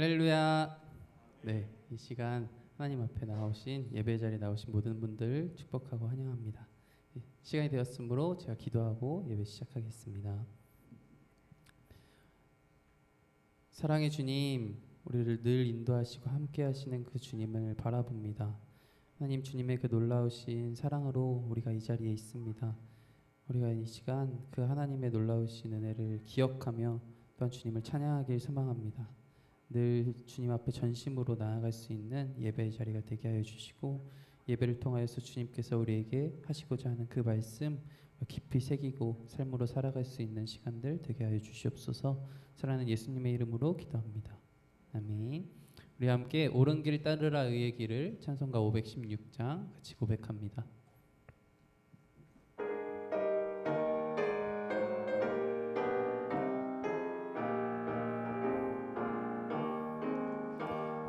할렐루야. 네, 이 시간 하나님 앞에 나오신 예배 자리에 나오신 모든 분들 축복하고 환영합니다. 시간이 되었으므로 제가 기도하고 예배 시작하겠습니다. 사랑의 주님, 우리를 늘 인도하시고 함께 하시는 그 주님을 바라봅니다. 하나님, 주님의 그 놀라우신 사랑으로 우리가 이 자리에 있습니다. 우리가 이 시간 그 하나님의 놀라우신 은혜를 기억하며 또한 주님을 찬양하길 소망합니다. 늘 주님 앞에 전심으로 나아갈 수 있는 예배의 자리가 되게 하여 주시고, 예배를 통하여서 주님께서 우리에게 하시고자 하는 그 말씀 깊이 새기고 삶으로 살아갈 수 있는 시간들 되게 하여 주시옵소서. 사랑하는 예수님의 이름으로 기도합니다. 아멘. 우리 함께 옳은 길 따르라 의의 길을 찬송가 516장 같이 고백합니다.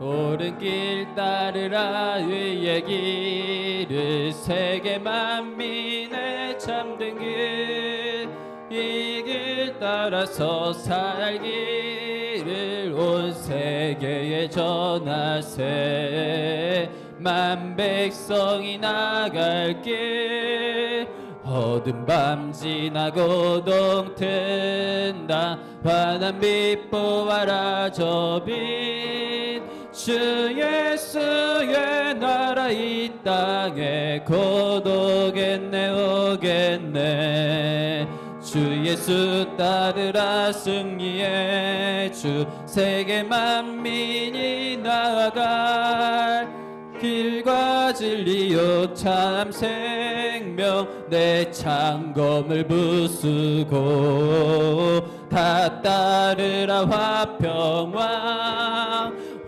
옳은 길 따르라 의의 길을, 세계 만민의 참된 길, 이 길 따라서 살기를 온 세계에 전하세. 만 백성이 나갈 길, 어두운 밤 지나고 동튼다. 환한 빛 보아라 저 빛, 주 예수의 나라 이 땅에 곧 오겠네 오겠네. 주 예수 따르라 승리의 주, 세계 만민이 나아갈 길과 진리요 참 생명, 내 창검을 부수고 다 따르라 화평왕.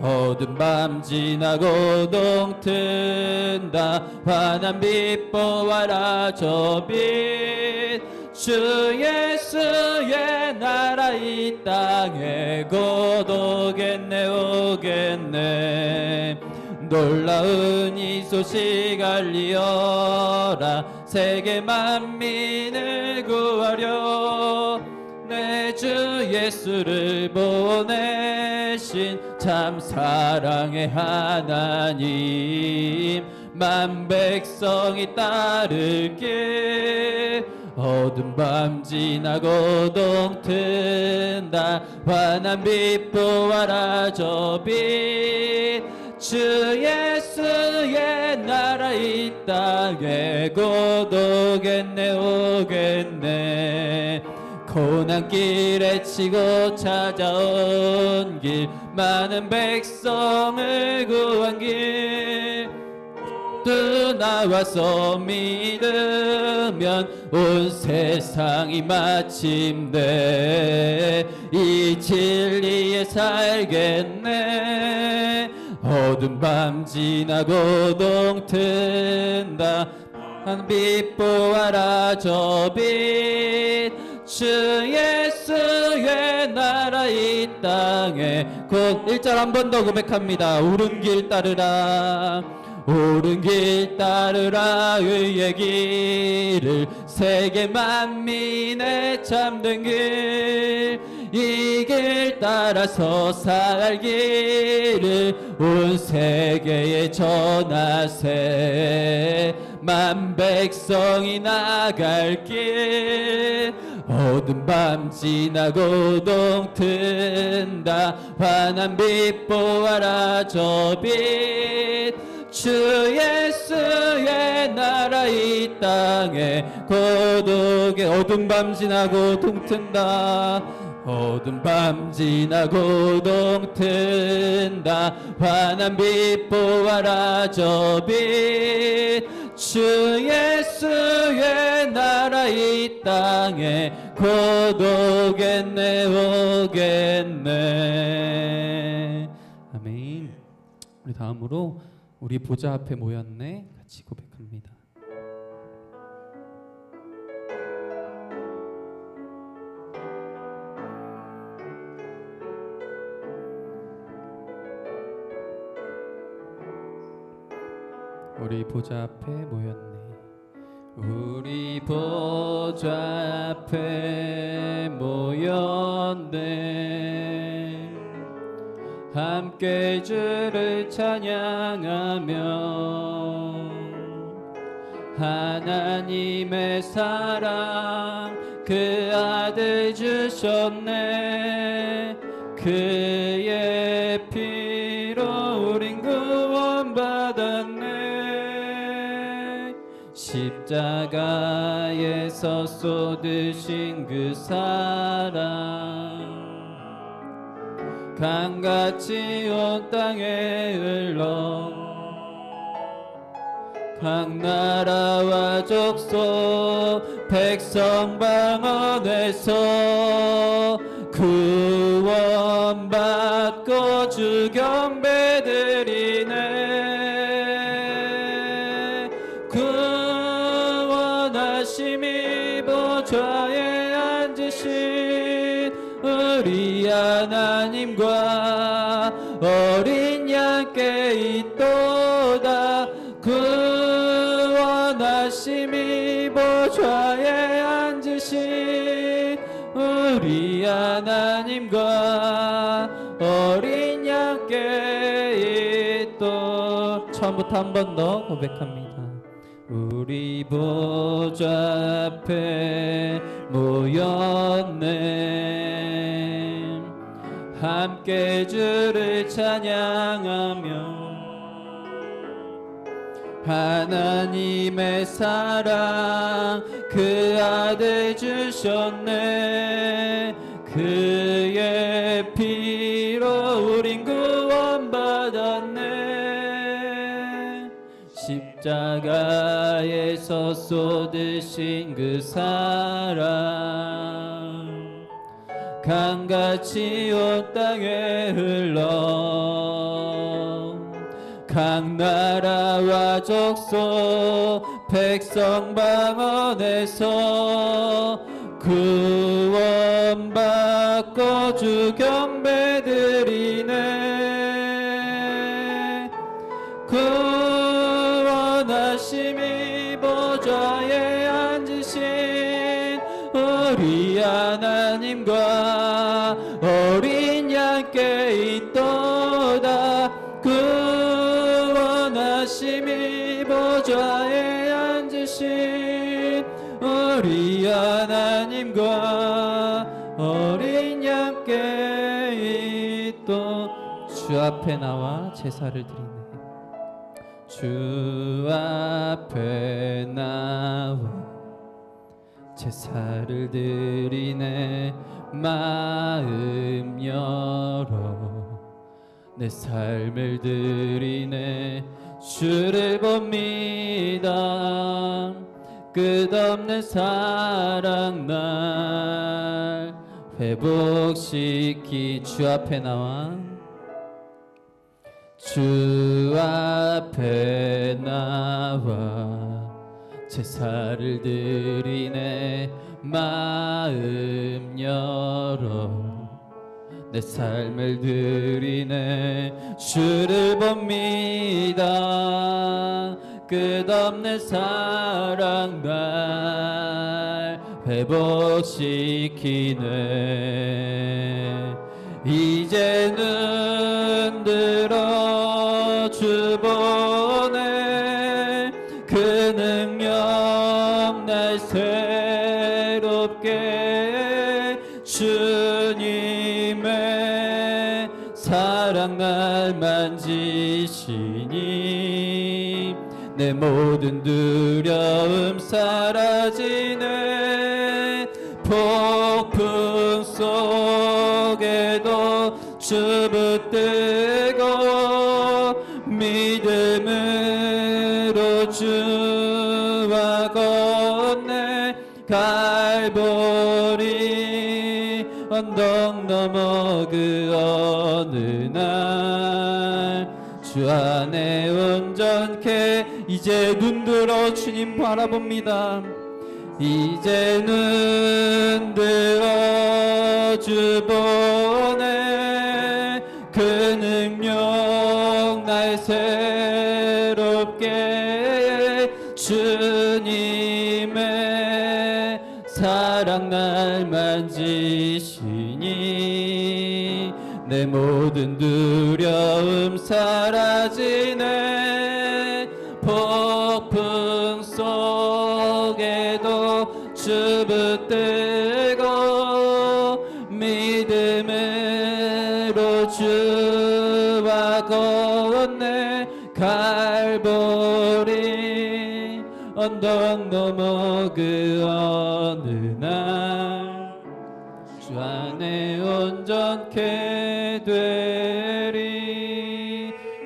어두운 밤 지나고 동튼다. 환한 빛 보아라 저 빛, 주 예수의 나라 이 땅에 곧 오겠네 오겠네. 놀라운 이 소식 알리어라, 세계 만민을 구하려 내 주 예수를 보내신 참 사랑의 하나님. 만 백성이 따르길, 어두운 밤 지나고 동튼다. 환한 빛 보아라 저 빛, 주 예수의 나라 이 땅에 곧 오겠네 오겠네. 고난길에 치고 찾아온 길, 많은 백성을 구한 길, 또 나와서 믿으면 온 세상이 마침내 이 진리에 살겠네. 어두운 밤 지나고 동튼다. 한 빛 보아라 저 빛, 주 예수의 나라 이 땅에 곧 1절 한 번 더 고백합니다. 옳은 길 따르라, 옳은 길 따르라 의의 길을, 세계 만민의 참된 길, 이 길 따라서 살기를 온 세계에 전하세. 만 백성이 나갈 길, 어두운 밤 지나고 동튼다. 환한 빛 보아라 저 빛, 주 예수의 나라 이 땅에 곧 오게. 어두운 밤 지나고 동튼다. 어두운 밤 지나고 동튼다. 환한 빛 보아라 저 빛, 주 예수의 나라 이 땅에 곧 오겠네 오겠네. 아멘. 우리 다음으로 우리 보좌 앞에 모였네 같이 고백합니다. 우리 보좌 앞에 모였네. 우리 보좌 앞에 모였네. 함께 주를 찬양하며 하나님의 사랑 그 아들 주셨네. 그의 피로 우린 구원받았네. 십자가에서 쏟으신 그 사랑 강같이 온 땅에 흘러 각 나라와 족속 백성 방언에서 구원받고 주 경배드리네. 구원하심이 보좌에 앉으신 우리 하나님과 어린 양께 있도다. 구원하심이 보좌에 앉으신 우리 하나님과 어린 양께 있도. 처음부터 한 번 더 고백합니다. 우리 보좌 앞에 모였네. 함께 주를 찬양하며 하나님의 사랑 그 아들 주셨네. 그의 피로 우린 구원받았네. 십자가에서 쏟으신 그 사랑 강같이 온 땅에 흘러 각 나라와 족속 백성 방언에서 구원받고 주 경배드리네. 구원하심이 보좌에 앉으신 우리 하나님과 어린 양께 있도다. 구원하심이 보좌에 앉으신 우리 하나님과 어린 양께 있도. 주 앞에 나와 제사를 드리네. 주 앞에 나와 제사를 드리네. 마음 열어 내 삶을 드리네. 주를 봅니다. 끝없는 사랑 날 회복시키. 주 앞에 나와 주 앞에 나와 제사를 드리네. 마음 열어 내 삶을 드리네. 주를 봅니다. 끝없는 사랑 날 회복시키네. 이제 눈 들어 주 보네. 그 능력 날 새롭게 주님의 사랑 날 만지시니 내 모든 두려움 사라지네. 폭풍 속에도 주 붙들고 믿음으로 주와 걷네. 갈보리 언덕 너머 그 어느 날 주 안에 온전케. 이제 눈들어 주님 바라봅니다. 이제 눈들어 주 보네. 그 능력 날 새롭게 주님의 사랑 날 만지시니 내 모든 두려움 사라지네. 폭풍 속에도 주 붙들고 믿음으로 주와 걷네. 갈보리 언덕 넘어 그 어느 날 주 안에 온전케 되리.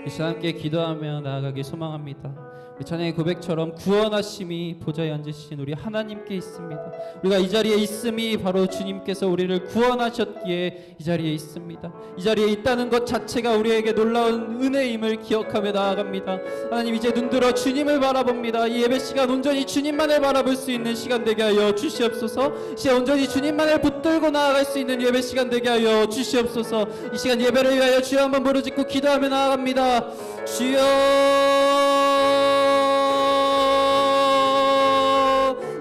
이 시간 함께 기도하며 나아가기 소망합니다. 우리 찬양의 고백처럼 구원하심이 보좌에 앉으신 우리 하나님께 있습니다. 우리가 이 자리에 있음이 바로 주님께서 우리를 구원하셨기에 이 자리에 있습니다. 이 자리에 있다는 것 자체가 우리에게 놀라운 은혜임을 기억하며 나아갑니다. 하나님, 이제 눈들어 주님을 바라봅니다. 이 예배 시간 온전히 주님만을 바라볼 수 있는 시간 되게 하여 주시옵소서. 이 시간 온전히 주님만을 붙들고 나아갈 수 있는 예배 시간 되게 하여 주시옵소서. 이 시간 예배를 위하여 주여 한번 부르짖고 기도하며 나아갑니다. 주여,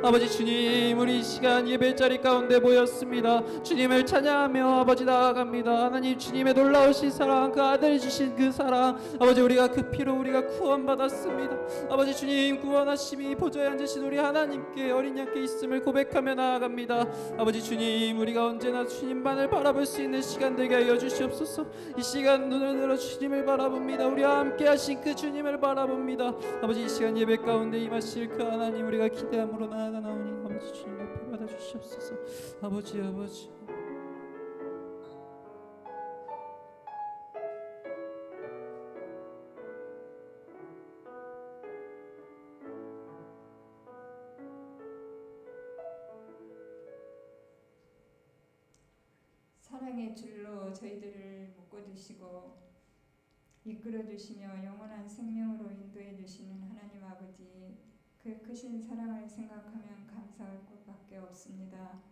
아버지 주님, 우리 이 시간 예배 자리 가운데 모였습니다. 주님을 찬양하며 아버지 나아갑니다. 하나님, 주님의 놀라우신 사랑, 그 아들 주신 그 사랑, 아버지 우리가 그 피로 우리가 구원받았습니다. 아버지 주님, 구원하심이 보좌에 앉으신 우리 하나님께, 어린 양께 있음을 고백하며 나아갑니다. 아버지 주님, 우리가 언제나 주님만을 바라볼 수 있는 시간 되게 하여 주시옵소서. 이 시간 눈을 들어 주님을 바라봅니다. 우리와 함께 하신 그 주님을 바라봅니다. 아버지, 이 시간 예배 가운데 임하실 그 하나님, 우리가 기대함으로 나오니 아버지 주님 옆에 받아 주시옵소서. 아버지. 사랑의 줄로 저희들을 묶어주시고 이끌어주시며 영원한 생명으로 인도해주시는 하나님 아버지, 그 크신 사랑을 생각하면 감사할 것밖에 없습니다.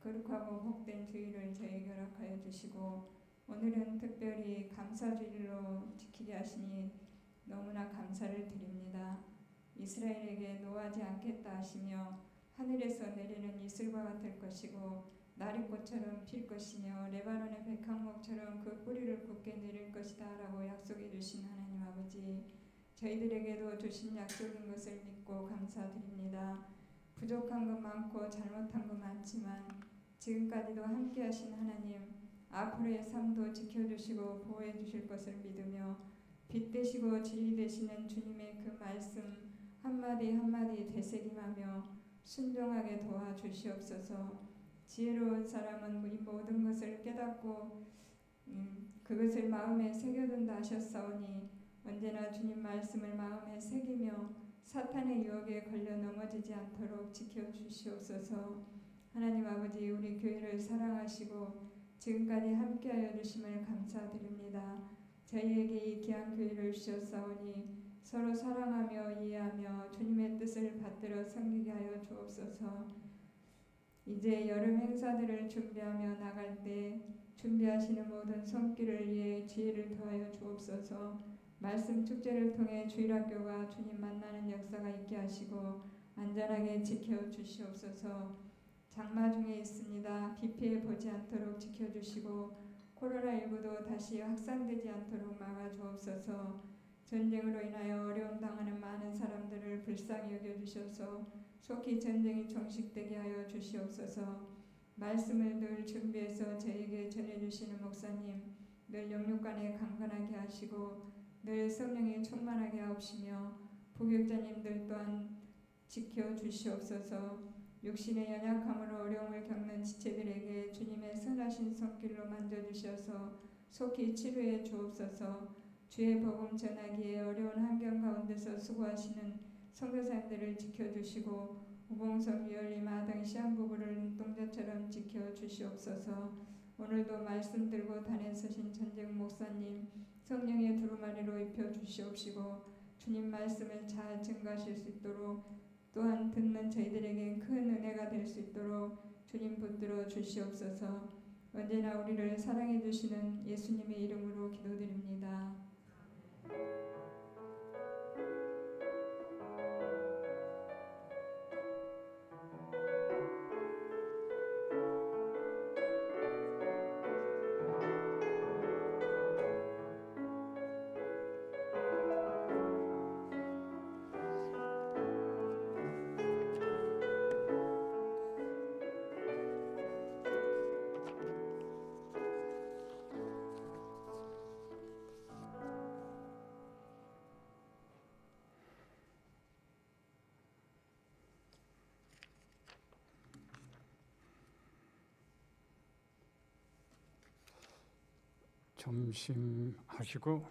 거룩하고 복된 주일을 저에게 허락하여 주시고 오늘은 특별히 감사주일로 지키게 하시니 너무나 감사를 드립니다. 이스라엘에게 노하지 않겠다 하시며 하늘에서 내리는 이슬과 같을 것이고 나리꽃처럼 필 것이며 레바논의 백향목처럼 그 뿌리를 굳게 내릴 것이다 라고 약속해 주신 하나님 아버지, 저희들에게도 주신 약속인 것을 믿고 감사드립니다. 부족한 것 많고 잘못한 것 많지만 지금까지도 함께 하신 하나님, 앞으로의 삶도 지켜주시고 보호해 주실 것을 믿으며 빛 되시고 진리 되시는 주님의 그 말씀 한마디 한마디 되새김하며 순종하게 도와주시옵소서. 지혜로운 사람은 이 모든 것을 깨닫고 그것을 마음에 새겨둔다 하셨사오니 언제나 주님 말씀을 마음에 새기며 사탄의 유혹에 걸려 넘어지지 않도록 지켜주시옵소서. 하나님 아버지, 우리 교회를 사랑하시고 지금까지 함께하여 주심을 감사드립니다. 저희에게 이 귀한 교회를 주셨사오니 서로 사랑하며 이해하며 주님의 뜻을 받들어 섬기게 하여 주옵소서. 이제 여름 행사들을 준비하며 나갈 때 준비하시는 모든 손길을 위해 지혜를 더하여 주옵소서. 말씀 축제를 통해 주일학교가 주님 만나는 역사가 있게 하시고 안전하게 지켜주시옵소서. 장마 중에 있습니다. 비 피해 보지 않도록 지켜주시고 코로나19도 다시 확산되지 않도록 막아주옵소서. 전쟁으로 인하여 어려움 당하는 많은 사람들을 불쌍히 여겨주셔서 속히 전쟁이 종식되게 하여 주시옵소서. 말씀을 늘 준비해서 저에게 전해주시는 목사님, 늘 영육간에 강건하게 하시고 늘 성령에 충만하게 하옵시며 부교육자님들 또한 지켜주시옵소서. 육신의 연약함으로 어려움을 겪는 지체들에게 주님의 선하신 손길로 만져주셔서 속히 치료해 주옵소서. 주의 복음 전하기에 어려운 환경 가운데서 수고하시는 선교사님들을 지켜주시고 우봉성, 유열리, 마등, 시한부부를 눈동자처럼 지켜주시옵소서. 오늘도 말씀 들고 단에 서신 전쟁 목사님 성령의 두루마리로 입혀주시옵시고 주님 말씀을 잘 증거하실 수 있도록 또한 듣는 저희들에게 큰 은혜가 될 수 있도록 주님 붙들어 주시옵소서. 언제나 우리를 사랑해 주시는 예수님의 이름으로 기도드립니다. 점심 하시고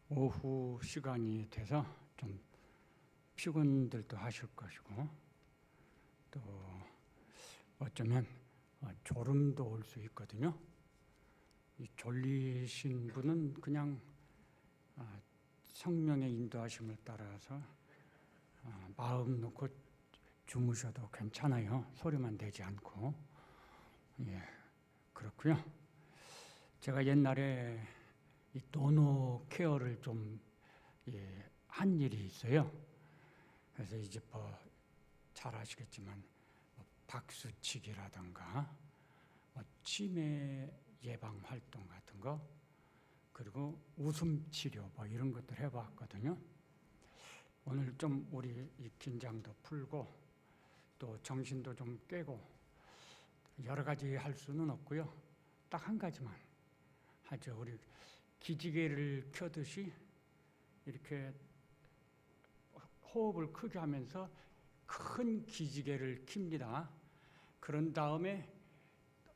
오후 시간이 돼서 좀 피곤들도 하실 것이고 또 어쩌면 졸음도 올 수 있거든요. 이 졸리신 분은 그냥 성령의 인도하심을 따라서 마음 놓고 주무셔도 괜찮아요. 소리만 내지 않고. 예, 그렇고요. 제가 옛날에 이 도노 케어를 좀 한 일이 있어요. 그래서 이제 잘 아시겠지만 박수치기라든가 치매 예방 활동 같은 거, 그리고 웃음 치료 이런 것들 해봤거든요. 오늘 좀 우리 이 긴장도 풀고 또 정신도 좀 깨고 여러 가지 할 수는 없고요. 딱 한 가지만 하죠. 우리 기지개를 켜듯이 이렇게 호흡을 크게 하면서 큰 기지개를 킵니다. 그런 다음에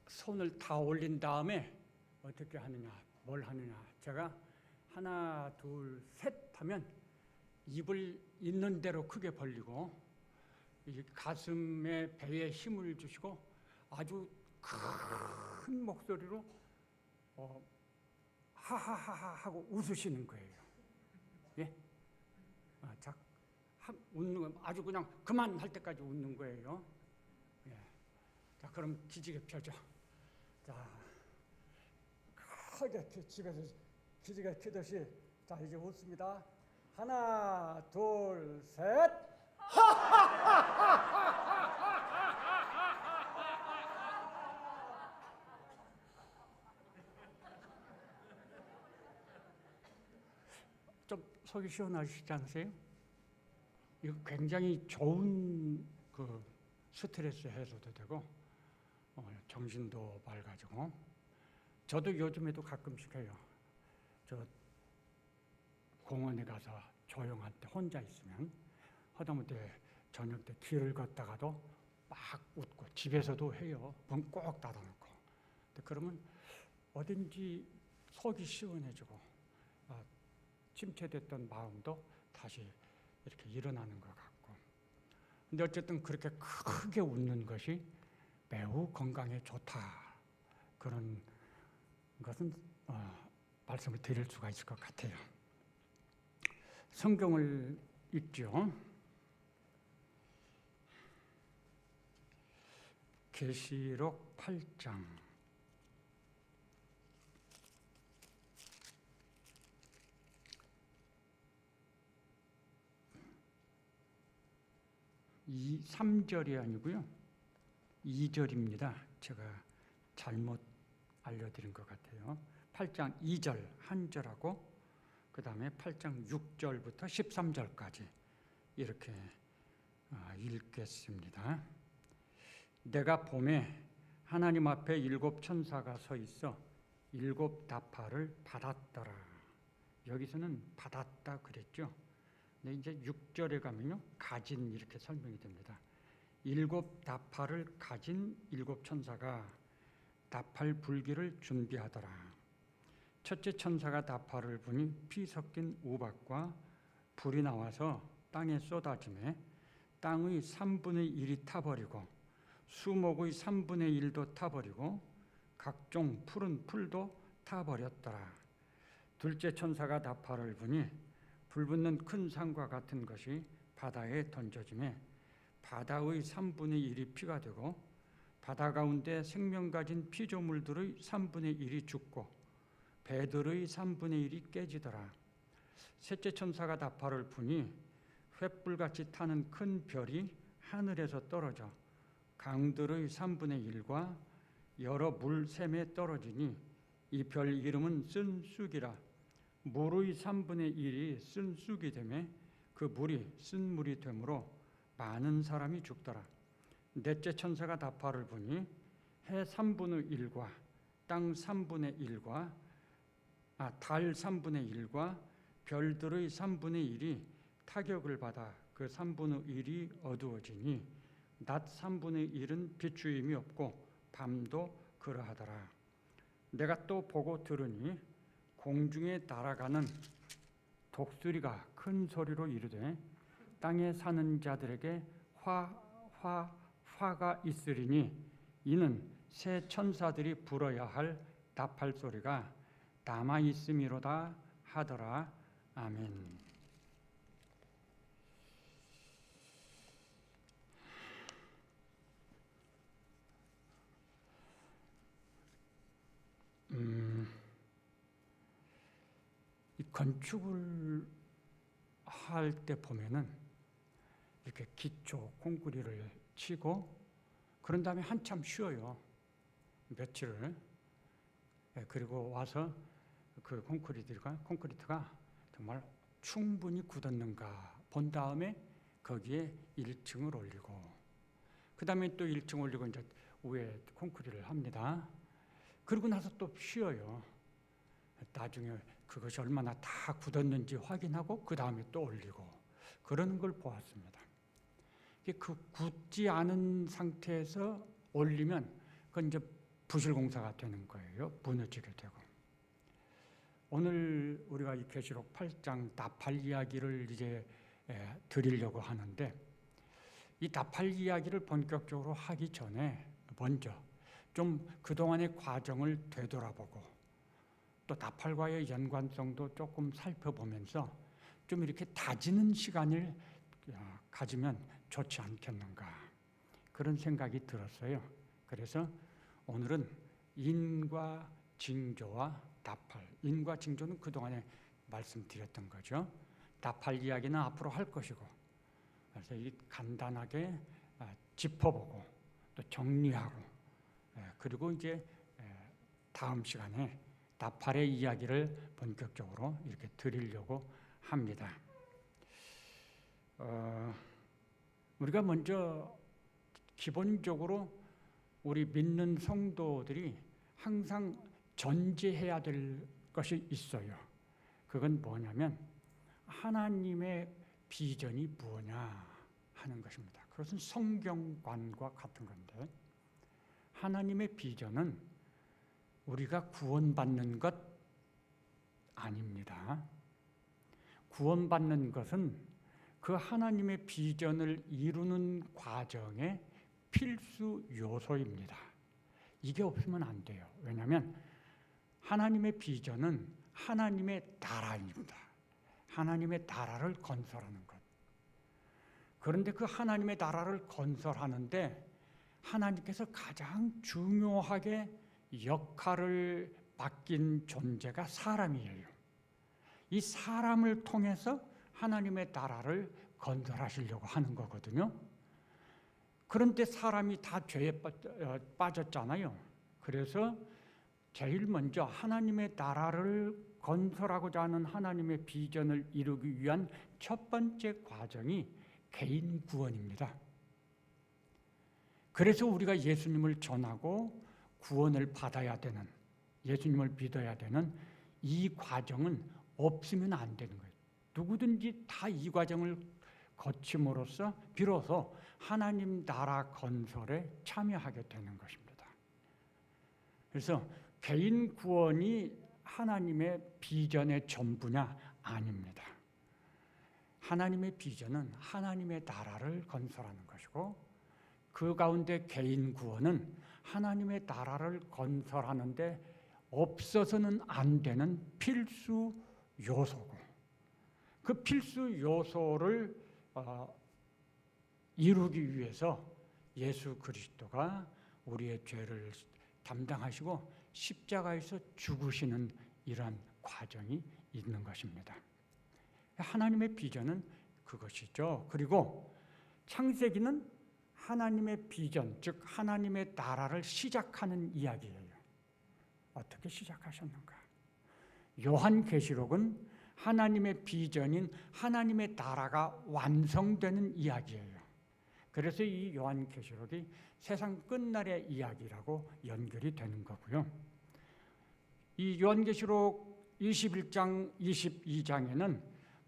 손을 다 올린 다음에 어떻게 하느냐, 뭘 하느냐. 제가 하나, 둘, 셋 하면 입을 있는 대로 크게 벌리고 이 가슴에 배에 힘을 주시고 아주 큰 목소리로 하하하하 하고 웃으시는 거예요. 예? 웃는 거 아주 그냥 그만할 때까지 웃는 거예요. 예. 자, 그럼 기지개 펴죠. 자, 크게 집에서 기지개 켜듯이 자, 이제 웃습니다. 하나, 둘, 셋. 좀 속이 시원하시지 않으세요? 이거 굉장히 좋은 스트레스 해소도 되고 정신도 맑아지고. 저도 요즘에도 가끔씩 해요. 저 공원에 가서 조용할 때 혼자 있으면 하다못해 저녁 때 길을 걷다가도 막 웃고, 집에서도 해요. 문 꼭 닫아놓고. 그러면 어딘지 속이 시원해지고 침체됐던 마음도 다시 이렇게 일어나는 것 같고. 근데 어쨌든 그렇게 크게 웃는 것이 매우 건강에 좋다. 그런 것은 말씀을 드릴 수가 있을 것 같아요. 성경을 읽죠. 계시록 8장 3절이 아니고요. 2절입니다. 제가 잘못 알려드린 것 같아요. 8장 2절 한 절하고 그 다음에 8장 6절부터 13절까지 이렇게 읽겠습니다. 내가 봄에 하나님 앞에 7 천사가 서 있어 7 다파를 받았더라. 여기서는 받았다 그랬죠. 근데 이제 6절에 가면요, 가진 이렇게 설명이 됩니다. 7 다파를 가진 7 천사가 다팔 불기를 준비하더라. 첫째 천사가 다파를 부니 피 섞인 우박과 불이 나와서 땅에 쏟아지매 땅의 3분의 1이 타버리고 수목의 3분의 1도 타버리고 각종 푸른 풀도 타버렸더라. 둘째 천사가 다파를 부니 불붙는 큰 산과 같은 것이 바다에 던져지매 바다의 3분의 1이 피가 되고 바다 가운데 생명 가진 피조물들의 3분의 1이 죽고 배들의 3분의 1이 깨지더라. 셋째 천사가 다파를 부니 횃불같이 타는 큰 별이 하늘에서 떨어져 강들의 3분의 1과 여러 물샘에 떨어지니 이 별 이름은 쓴쑥이라. 물의 3분의 1이 쓴쑥이 되매 그 물이 쓴물이 되므로 많은 사람이 죽더라. 넷째 천사가 다파를 부니 해 3분의 1과 땅 3분의 1과 달 3분의 1과 별들의 3분의 1이 타격을 받아 그 3분의 1이 어두워지니 낮 3분의 1은 비추임이 없고 밤도 그러하더라. 내가 또 보고 들으니 공중에 날아가는 독수리가 큰 소리로 이르되 땅에 사는 자들에게 화가 있으리니 이는 새 천사들이 불어야 할 나팔 소리가 남아 있음이로다 하더라. 아멘. 이 건축을 할 때 보면은 이렇게 기초 콘크리트를 치고 그런 다음에 한참 쉬어요. 며칠을. 그리고 와서 그 콘크리트가 정말 충분히 굳었는가 본 다음에 거기에 1층을 올리고 그 다음에 또 1층 올리고 이제 위에 콘크리트를 합니다. 그러고 나서 또 쉬어요. 나중에 그것이 얼마나 다 굳었는지 확인하고 그 다음에 또 올리고 그러는 걸 보았습니다. 그 굳지 않은 상태에서 올리면 그건 이제 부실공사가 되는 거예요. 무너지게 되고. 오늘 우리가 이 계시록 8장 나팔 이야기를 이제 드리려고 하는데 이 나팔 이야기를 본격적으로 하기 전에 먼저 좀 그동안의 과정을 되돌아보고 또 나팔과의 연관성도 조금 살펴보면서 좀 이렇게 다지는 시간을 가지면 좋지 않겠는가 그런 생각이 들었어요. 그래서 오늘은 인과 징조와 나팔, 인과 징조는 그동안에 말씀드렸던 거죠. 나팔 이야기는 앞으로 할 것이고 그래서 이 간단하게 짚어보고 또 정리하고 그리고 이제 다음 시간에 나팔의 이야기를 본격적으로 이렇게 드리려고 합니다. 우리가 먼저 기본적으로 우리 믿는 성도들이 항상 전제해야 될 것이 있어요. 그건 뭐냐면 하나님의 비전이 뭐냐 하는 것입니다. 그것은 성경관과 같은 건데 하나님의 비전은 우리가 구원받는 것 아닙니다. 구원받는 것은 그 하나님의 비전을 이루는 과정의 필수 요소입니다. 이게 없으면 안 돼요. 왜냐하면 하나님의 비전은 하나님의 나라입니다. 하나님의 나라를 건설하는 것. 그런데 그 하나님의 나라를 건설하는데 하나님께서 가장 중요하게 역할을 맡긴 존재가 사람이에요. 이 사람을 통해서 하나님의 나라를 건설하시려고 하는 거거든요. 그런데 사람이 다 죄에 빠졌잖아요. 그래서 제일 먼저 하나님의 나라를 건설하고자 하는 하나님의 비전을 이루기 위한 첫 번째 과정이 개인 구원입니다. 그래서 우리가 예수님을 전하고 구원을 받아야 되는, 예수님을 믿어야 되는 이 과정은 없으면 안 되는 거예요. 누구든지 다 이 과정을 거침으로써 비로소 하나님 나라 건설에 참여하게 되는 것입니다. 그래서 개인 구원이 하나님의 비전의 전부냐? 아닙니다. 하나님의 비전은 하나님의 나라를 건설하는 것이고 그 가운데 개인 구원은 하나님의 나라를 건설하는데 없어서는 안 되는 필수 요소고 그 필수 요소를 이루기 위해서 예수 그리스도가 우리의 죄를 담당하시고 십자가에서 죽으시는 이러한 과정이 있는 것입니다. 하나님의 비전은 그것이죠. 그리고 창세기는 하나님의 비전, 즉 하나님의 나라를 시작하는 이야기예요. 어떻게 시작하셨는가? 요한계시록은 하나님의 비전인 하나님의 나라가 완성되는 이야기예요. 그래서 이 요한계시록이 세상 끝날의 이야기라고 연결이 되는 거고요. 이 요한계시록 21장, 22장에는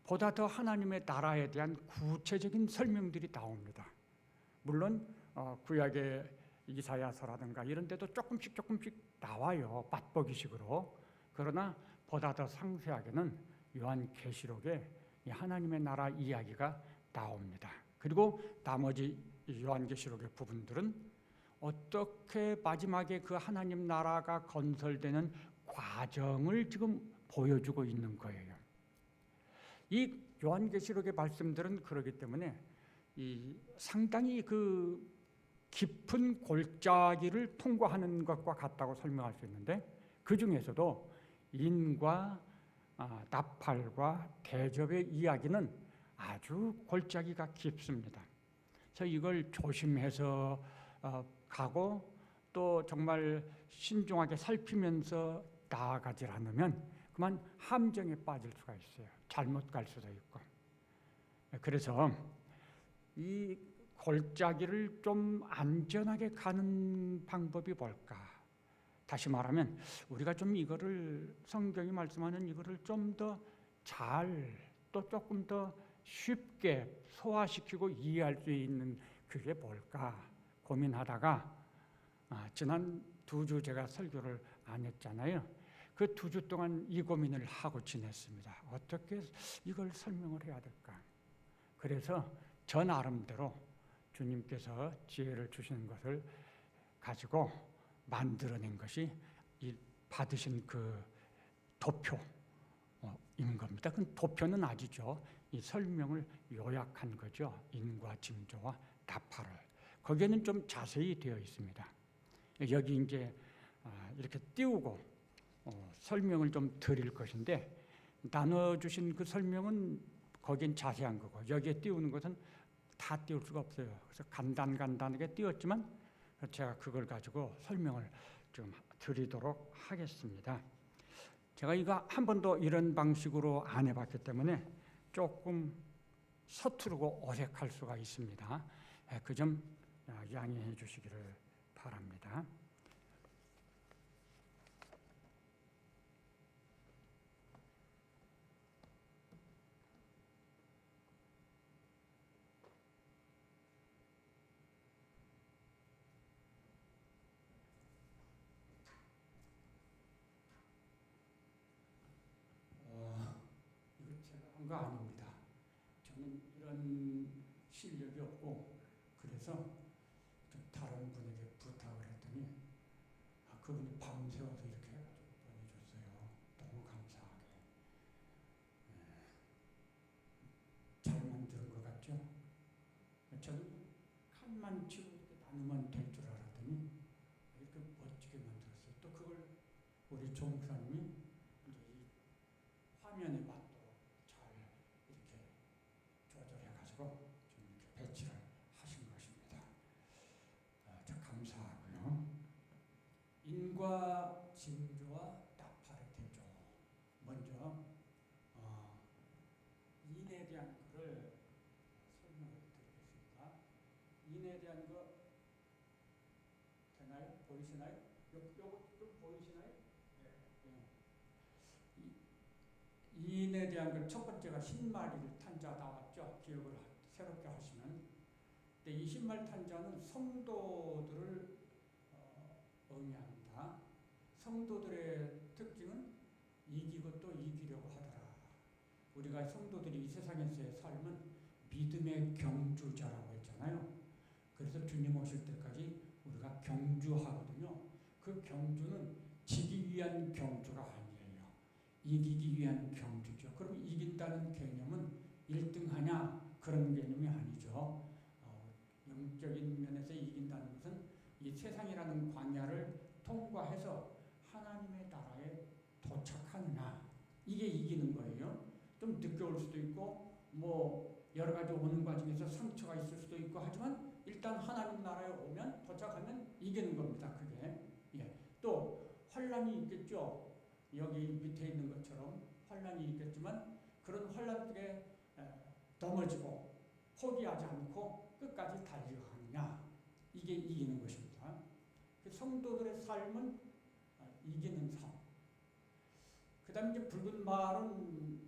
보다 더 하나님의 나라에 대한 구체적인 설명들이 나옵니다. 물론 구약의 이사야서라든가 이런 데도 조금씩 나와요. 맛보기식으로. 그러나 보다 더 상세하게는 요한계시록에 이 하나님의 나라 이야기가 나옵니다. 그리고 나머지 요한계시록의 부분들은 어떻게 마지막에 그 하나님 나라가 건설되는 과정을 지금 보여주고 있는 거예요. 이 요한계시록의 말씀들은 그러기 때문에 상당히 그 깊은 골짜기를 통과하는 것과 같다고 설명할 수 있는데, 그 중에서도 인과 나팔과 대접의 이야기는 아주 골짜기가 깊습니다. 그래서 이걸 조심해서 가고 또 정말 신중하게 살피면서 나아가지 않으면 그만 함정에 빠질 수가 있어요. 잘못 갈 수도 있고. 그래서 이 골짜기를 좀 안전하게 가는 방법이 뭘까? 다시 말하면 우리가 좀 이거를, 성경이 말씀하는 이거를 좀 더 잘, 또 조금 더 쉽게 소화시키고 이해할 수 있는 그게 뭘까 고민하다가 지난 2주 제가 설교를 안 했잖아요. 그 2주 동안 이 고민을 하고 지냈습니다. 어떻게 이걸 설명을 해야 될까? 그래서 저 나름대로 주님께서 지혜를 주시는 것을 가지고 만들어낸 것이 이 받으신 그 도표인 겁니다. 그 도표는 아니죠. 이 설명을 요약한 거죠. 인과 징조와 나팔을. 거기에는 좀 자세히 되어 있습니다. 여기 이제 이렇게 띄우고 설명을 좀 드릴 것인데, 나눠주신 그 설명은 거긴 자세한 거고 여기에 띄우는 것은 다 띄울 수가 없어요. 그래서 간단하게 띄웠지만 제가 그걸 가지고 설명을 좀 드리도록 하겠습니다. 제가 이거 한 번도 이런 방식으로 안 해봤기 때문에 조금 서투르고 어색할 수가 있습니다. 그 점 양해해 주시기를 바랍니다. 이거 제가 한 거 아닙니다. 저는 이런 실력이 없고, 그래서 좀 다른 분에게 부탁을 했더니 그분이 밤새워서 이렇게 해가지고 보내줬어요. 너무 감사하게. 잘 만든 것 같죠? 저는 칸만 치고 이렇게 나누면 될 줄 알았더니 이렇게 멋지게 만들었어요. 또 그걸 우리 조 목사님이 이제 이 화면에 맞도록 잘 이렇게 조절해가지고 좀 이렇게 배치를 하신 것입니다. 자, 감사하고요. 인과 징조와 나팔의 대조. 먼저 인에 대한 것을 설명을 드리겠습니다. 인에 대한 거 되나요? 보이시나요? 요거 좀 보이시나요? 네. 인에 대한 걸 첫 번째가 신말일 탄자 나왔죠. 기억을 새롭게 하시면. 근데 이 신말 탄자는 성도들을 의미합니다. 성도들의 특징은 이기고 또 이기려고 하더라. 우리가 성도들이 이 세상에서의 삶은 믿음의 경주자라고 했잖아요. 그래서 주님 오실 때까지 우리가 경주하거든요. 그 경주는 지기 위한 경주가 아니에요. 이기기 위한 경주죠. 그럼 이긴다는 개념은 1등하냐 그런 개념이 아니죠. 영적인 면에서 이긴다는 것은 이 세상이라는 광야를 통과해서 하나님의 나라에 도착하느냐, 이게 이기는 거예요. 좀 늦게 올 수도 있고 뭐 여러 가지 오는 과정에서 상처가 있을 수도 있고 하지만 일단 하나님 나라에 오면, 도착하면 이기는 겁니다. 그게. 또 환란이 있겠죠. 여기 밑에 있는 것처럼 환란이 있겠지만 그런 환란 속에 넘어지고 포기하지 않고 끝까지 달려가느냐, 이게 이기는 것입니다. 성도들의 삶은 이기는 삶. 그 다음에 이제 붉은 말은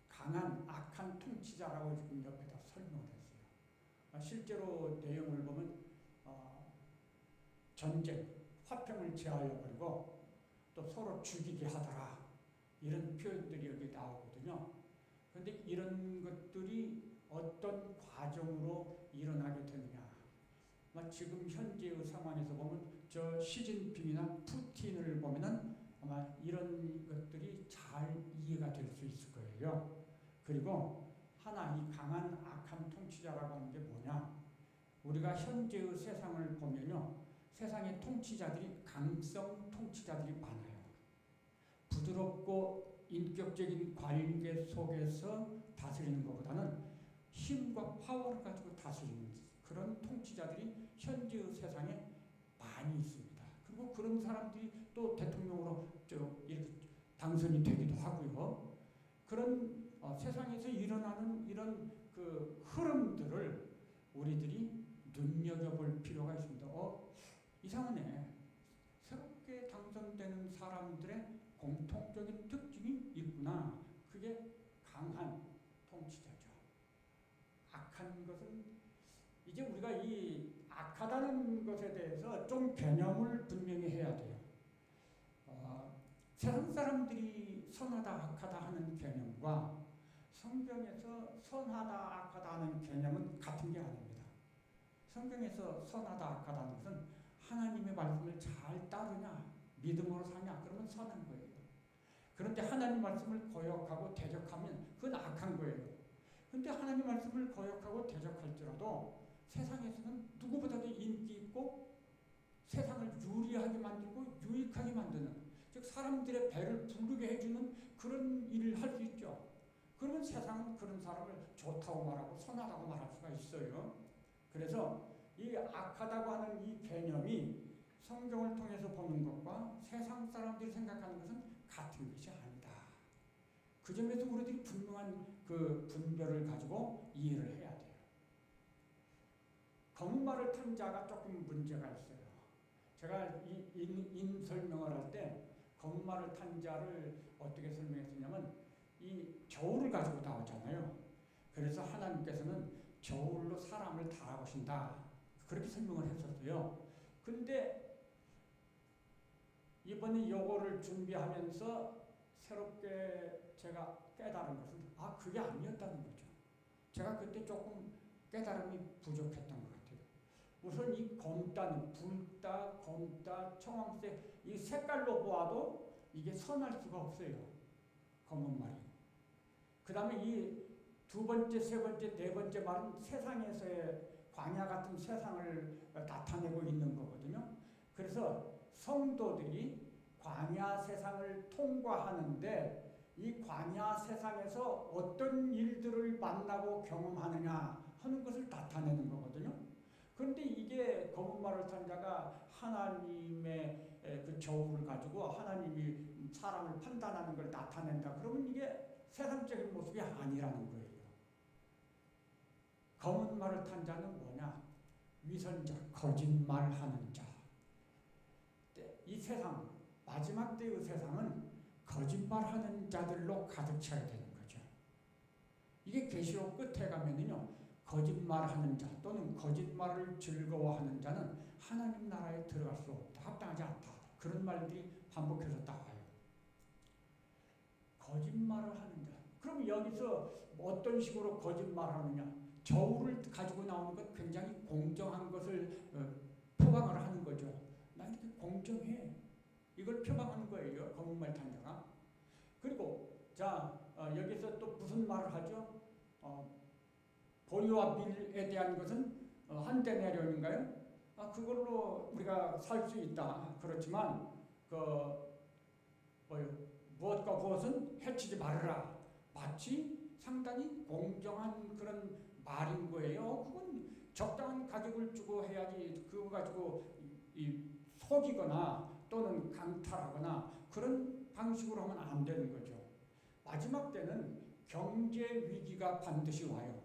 강한 악한 통치자라고 지금 옆에다 설명을 했어요. 실제로 내용을 보면 전쟁, 화평을 제하여 버리고 또 서로 죽이게 하더라. 이런 표현들이 여기 나오거든요. 그런데 이런 것들이 어떤 과정으로 일어나게 되느냐. 지금 현재의 상황에서 보면 저 시진핑이나 푸틴을 보면은 아마 이런 것들이 잘 이해가 될 수 있을 거예요. 그리고 하나 이 강한 악한 통치자라고 하는 게 뭐냐? 우리가 현재의 세상을 보면요, 세상의 통치자들이 강성 통치자들이 많아요. 부드럽고 인격적인 관계 속에서 다스리는 것보다는 힘과 파워를 가지고 다스리는 그런 통치자들이 현재의 세상에 많이 있습니다. 그리고 그런 사람들이 또 대통령으로 이렇게 당선이 되기도 하고요. 그런 세상에서 일어나는 이런 그 흐름들을 우리들이 눈여겨볼 필요가 있습니다. 이상하네. 새롭게 당선되는 사람들의 공통적인 특징이 있구나. 그게 강한 통치자죠. 악한 것은 이제 우리가 이 악하다는 것에 대해서 좀 개념을 분명히 해야 돼요. 세상 사람들이 선하다 악하다 하는 개념과 성경에서 선하다 악하다 하는 개념은 같은 게 아닙니다. 성경에서 선하다 악하다는 것은 하나님의 말씀을 잘 따르냐 믿음으로 사냐 그러면 선한 거예요. 그런데 하나님 말씀을 거역하고 대적하면 그건 악한 거예요. 그런데 하나님 말씀을 거역하고 대적할지라도 세상에서는 누구보다도 인기 있고 세상을 유리하게 만들고 유익하게 만드는, 즉 사람들의 배를 부르게 해주는 그런 일을 할 수 있죠. 그러면 세상은 그런 사람을 좋다고 말하고 선하다고 말할 수가 있어요. 그래서 이 악하다고 하는 이 개념이 성경을 통해서 보는 것과 세상 사람들이 생각하는 것은 같은 것이 아니다. 그 점에서 우리들이 분명한 그 분별을 가지고 이해를 해야 돼요. 검은 말을 탄 자가 조금 문제가 있어요. 제가 인 설명을 할 때 검은 말을 탄 자를 어떻게 설명했었냐면 이 저울을 가지고 나오잖아요. 그래서 하나님께서는 저울로 사람을 달아보신다. 그렇게 설명을 했었어요. 근데 이번에 요거를 준비하면서 새롭게 제가 깨달은 것은 그게 아니었다는 거죠. 제가 그때 조금 깨달음이 부족했던 것 같아요. 우선 이 검단, 붉다, 검다, 청황색 이 색깔로 보아도 이게 선할 수가 없어요. 검은 말이. 그 다음에 이 두 번째, 세 번째, 네 번째 말은 세상에서의 광야 같은 세상을 나타내고 있는 거거든요. 그래서 성도들이 광야 세상을 통과하는데 이 광야 세상에서 어떤 일들을 만나고 경험하느냐 하는 것을 나타내는 거거든요. 그런데 이게 검은 말을 탄 자가 하나님의 그 저울을 가지고 하나님이 사람을 판단하는 걸 나타낸다. 그러면 이게 세상적인 모습이 아니라는 거예요. 검은 말을 탄 자는 뭐냐? 위선자, 거짓말하는 자. 이 세상, 마지막 때의 세상은 거짓말하는 자들로 가득 차야 되는 거죠. 이게 계시록 끝에 가면은요, 거짓말하는 자 또는 거짓말을 즐거워하는 자는 하나님 나라에 들어갈 수 없다, 합당하지 않다. 그런 말들이 반복해서 나와요. 거짓말을 하는 자. 그럼 여기서 어떤 식으로 거짓말하느냐? 저울을 가지고 나오는 것 굉장히 공정한 것을 표방을 하는 거죠. 나 이렇게 공정해. 이걸 표방하는 거예요. 검은 말 탄 자가. 그리고 여기서 또 무슨 말을 하죠? 보리와 밀에 대한 것은 한 데나리온인가요? 그걸로 우리가 살 수 있다. 그렇지만 무엇과 무엇은 해치지 말아라. 마치 상당히 공정한 그런 말인 거예요. 그건 적당한 가격을 주고 해야지 그거 가지고 속이거나 또는 강탈하거나 그런 방식으로 하면 안 되는 거죠. 마지막 때는 경제 위기가 반드시 와요.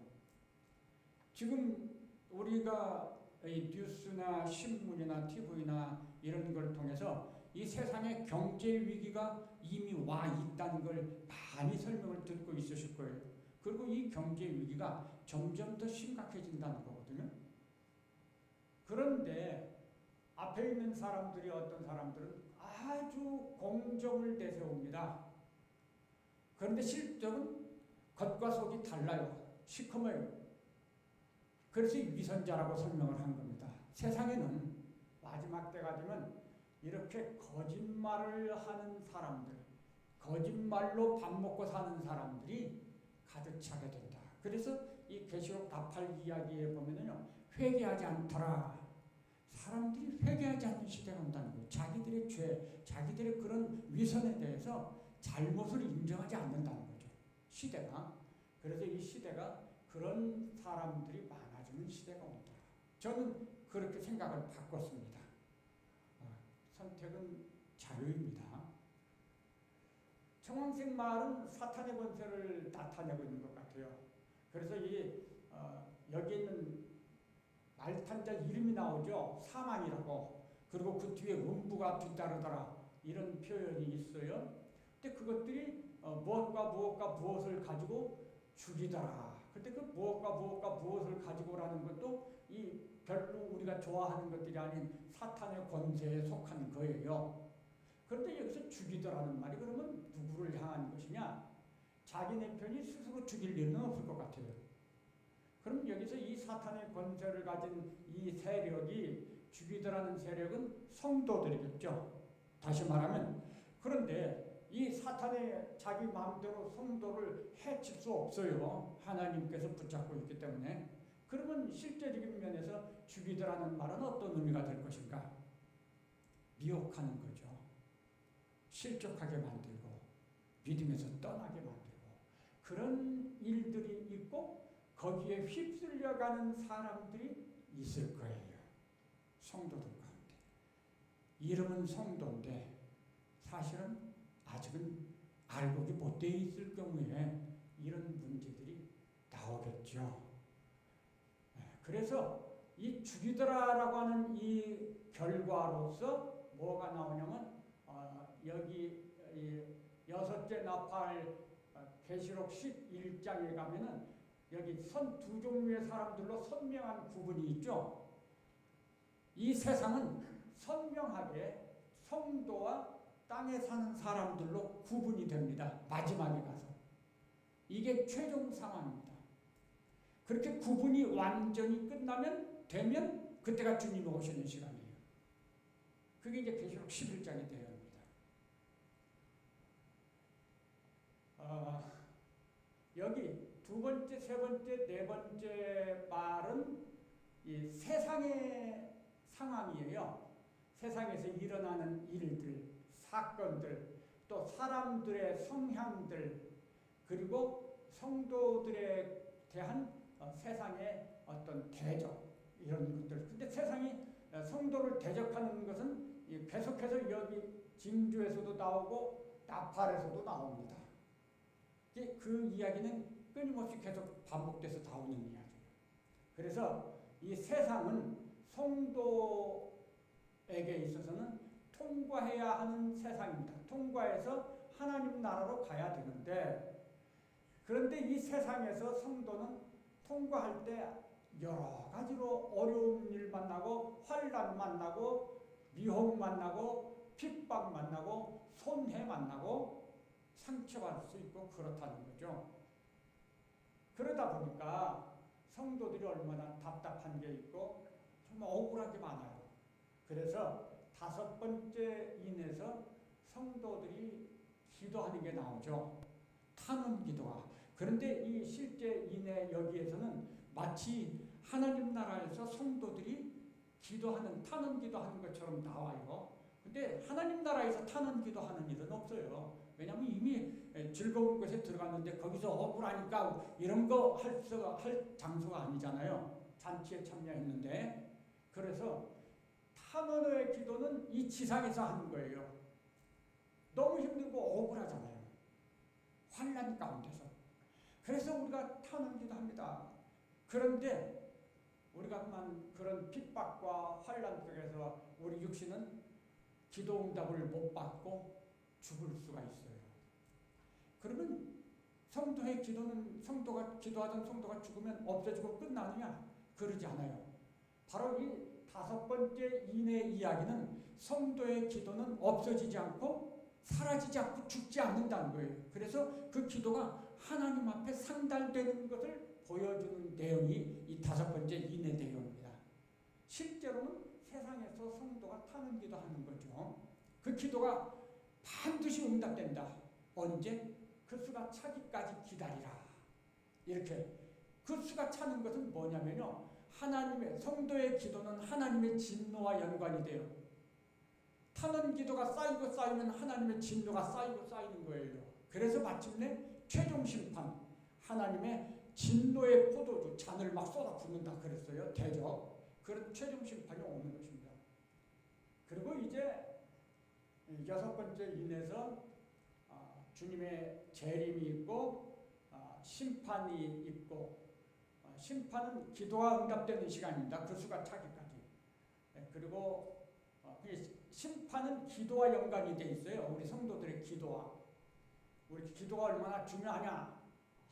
지금 우리가 이 뉴스나 신문이나 TV나 이런 걸 통해서 이 세상에 경제 위기가 이미 와 있다는 걸 많이 설명을 듣고 있으실 거예요. 그리고 이 경제 위기가 점점 더 심각해진다는 거거든요. 그런데 앞에 있는 사람들이 어떤 사람들은 아주 공정을 내세웁니다. 그런데 실적은 겉과 속이 달라요. 시커머요. 그래서 위선자라고 설명을 한 겁니다. 세상에는 마지막 때가 되면 이렇게 거짓말을 하는 사람들, 거짓말로 밥 먹고 사는 사람들이 가득 차게 된다. 그래서 이 계시록 답할 이야기에 보면은요, 회개하지 않더라. 사람들이 회개하지 않는 시대가 온다는 거예요. 자기들의 죄, 자기들의 그런 위선에 대해서 잘못을 인정하지 않는다는 거죠. 시대가. 그래서 이 시대가 그런 사람들이 많아지는 시대가 온다. 저는 그렇게 생각을 바꿨습니다. 선택은 자유입니다. 청황색 말은 사탄의 권세를 나타내고 있는 것 같아요. 그래서 여기 있는 말탄자 이름이 나오죠. 사망이라고. 그리고 그 뒤에 음부가 뒤따르더라. 이런 표현이 있어요. 근데 그것들이 무엇과 무엇을 가지고 죽이더라. 근데 그 무엇과 무엇을 가지고라는 것도 이 별로 우리가 좋아하는 것들이 아닌 사탄의 권세에 속한 거예요. 그런데 여기서 죽이더라는 말이 그러면 누구를 향한 것이냐? 자기네 편이 스스로 죽일 일은 없을 것 같아요. 그럼 여기서 이 사탄의 권세를 가진 이 세력이 죽이더라는 세력은 성도들이겠죠. 다시 말하면 그런데 이 사탄의 자기 마음대로 성도를 해칠 수 없어요. 하나님께서 붙잡고 있기 때문에. 그러면 실제적인 면에서 죽이더라는 말은 어떤 의미가 될 것인가? 미혹하는 거죠. 실족하게 만들고 믿음에서 떠나게 만들고 그런 일들이 있고 거기에 휩쓸려가는 사람들이 있을 거예요. 성도들 가운데. 이름은 성도인데 사실은 아직은 알곡이 못 되어 있을 경우에 이런 문제들이 나오겠죠. 그래서 이 죽이더라라고 하는 이 결과로서 뭐가 나오냐면 여기 여섯째 나팔 계시록 11장에 가면은 여기 선 두 종류의 사람들로 선명한 구분이 있죠. 이 세상은 선명하게 성도와 땅에 사는 사람들로 구분이 됩니다. 마지막에 가서. 이게 최종 상황입니다. 그렇게 구분이 완전히 되면 그때가 주님이 오시는 시간이에요. 그게 이제 계시록 11장이 되어야 합니다. 여기 두 번째, 세 번째, 네 번째 말은 이 세상의 상황이에요. 세상에서 일어나는 일들, 사건들, 또 사람들의 성향들, 그리고 성도들에 대한 세상의 어떤 대적, 이런 것들. 근데 세상이 성도를 대적하는 것은 계속해서 여기 징조에서도 나오고 나팔에서도 나옵니다. 그 이야기는 끊임없이 계속 반복돼서 나오는 이야기예요. 그래서 이 세상은 성도에게 있어서는 통과해야 하는 세상입니다. 통과해서 하나님 나라로 가야 되는데, 그런데 이 세상에서 성도는 통과할 때 여러 가지로 어려운 일 만나고 환난 만나고 미혹 만나고 핍박 만나고 손해 만나고 상처받을 수 있고 그렇다는 거죠. 그러다 보니까 성도들이 얼마나 답답한 게 있고 정말 억울한 게 많아요. 그래서 다섯 번째 인에서 성도들이 기도하는 게 나오죠. 탄원 기도가. 그런데 이 실제 인의 여기에서는 마치 하나님 나라에서 성도들이 기도하는, 탄원 기도하는 것처럼 나와요. 근데 하나님 나라에서 탄원 기도하는 일은 없어요. 왜냐하면 이미 즐거운 곳에 들어갔는데 거기서 억울하니까 이런 거 할 장소가 아니잖아요. 잔치에 참여했는데. 그래서 탄원의 기도는 이 지상에서 하는 거예요. 너무 힘들고 억울하잖아요. 환난 가운데서. 그래서 우리가 탄원 기도합니다. 그런데 우리가 그런 핍박과 환난 속에서 우리 육신은 기도 응답을 못 받고 죽을 수가 있어요. 그러면 성도의 기도는 기도하던 성도가 죽으면 없어지고 끝나느냐? 그러지 않아요. 바로 이 5번째 인의 이야기는 성도의 기도는 없어지지 않고 사라지지 않고 죽지 않는다는 거예요. 그래서 그 기도가 하나님 앞에 상달되는 것을 보여주는 내용이 이 5번째 인의 내용입니다. 실제로는 세상에서 성도가 타는 기도하는 거죠. 그 기도가 반드시 응답된다. 언제? 그 수가 차기까지 기다리라. 이렇게 그 수가 차는 것은 뭐냐면요. 하나님의 성도의 기도는 하나님의 진노와 연관이 돼요. 타는 기도가 쌓이고 쌓이면 하나님의 진노가 쌓이고 쌓이는 거예요. 그래서 마침내 최종 심판, 하나님의 진노의 포도주 잔을 막 쏟아붓는다 그랬어요. 대접. 그런 최종 심판이 오는 것입니다. 그리고 이제 6번째 인에서 주님의 재림이 있고 심판이 있고, 심판은 기도가 응답되는 시간입니다. 그 수가 차기까지. 그리고 심판은 기도와 연관이 돼 있어요. 우리 성도들의 기도와. 우리 기도가 얼마나 중요하냐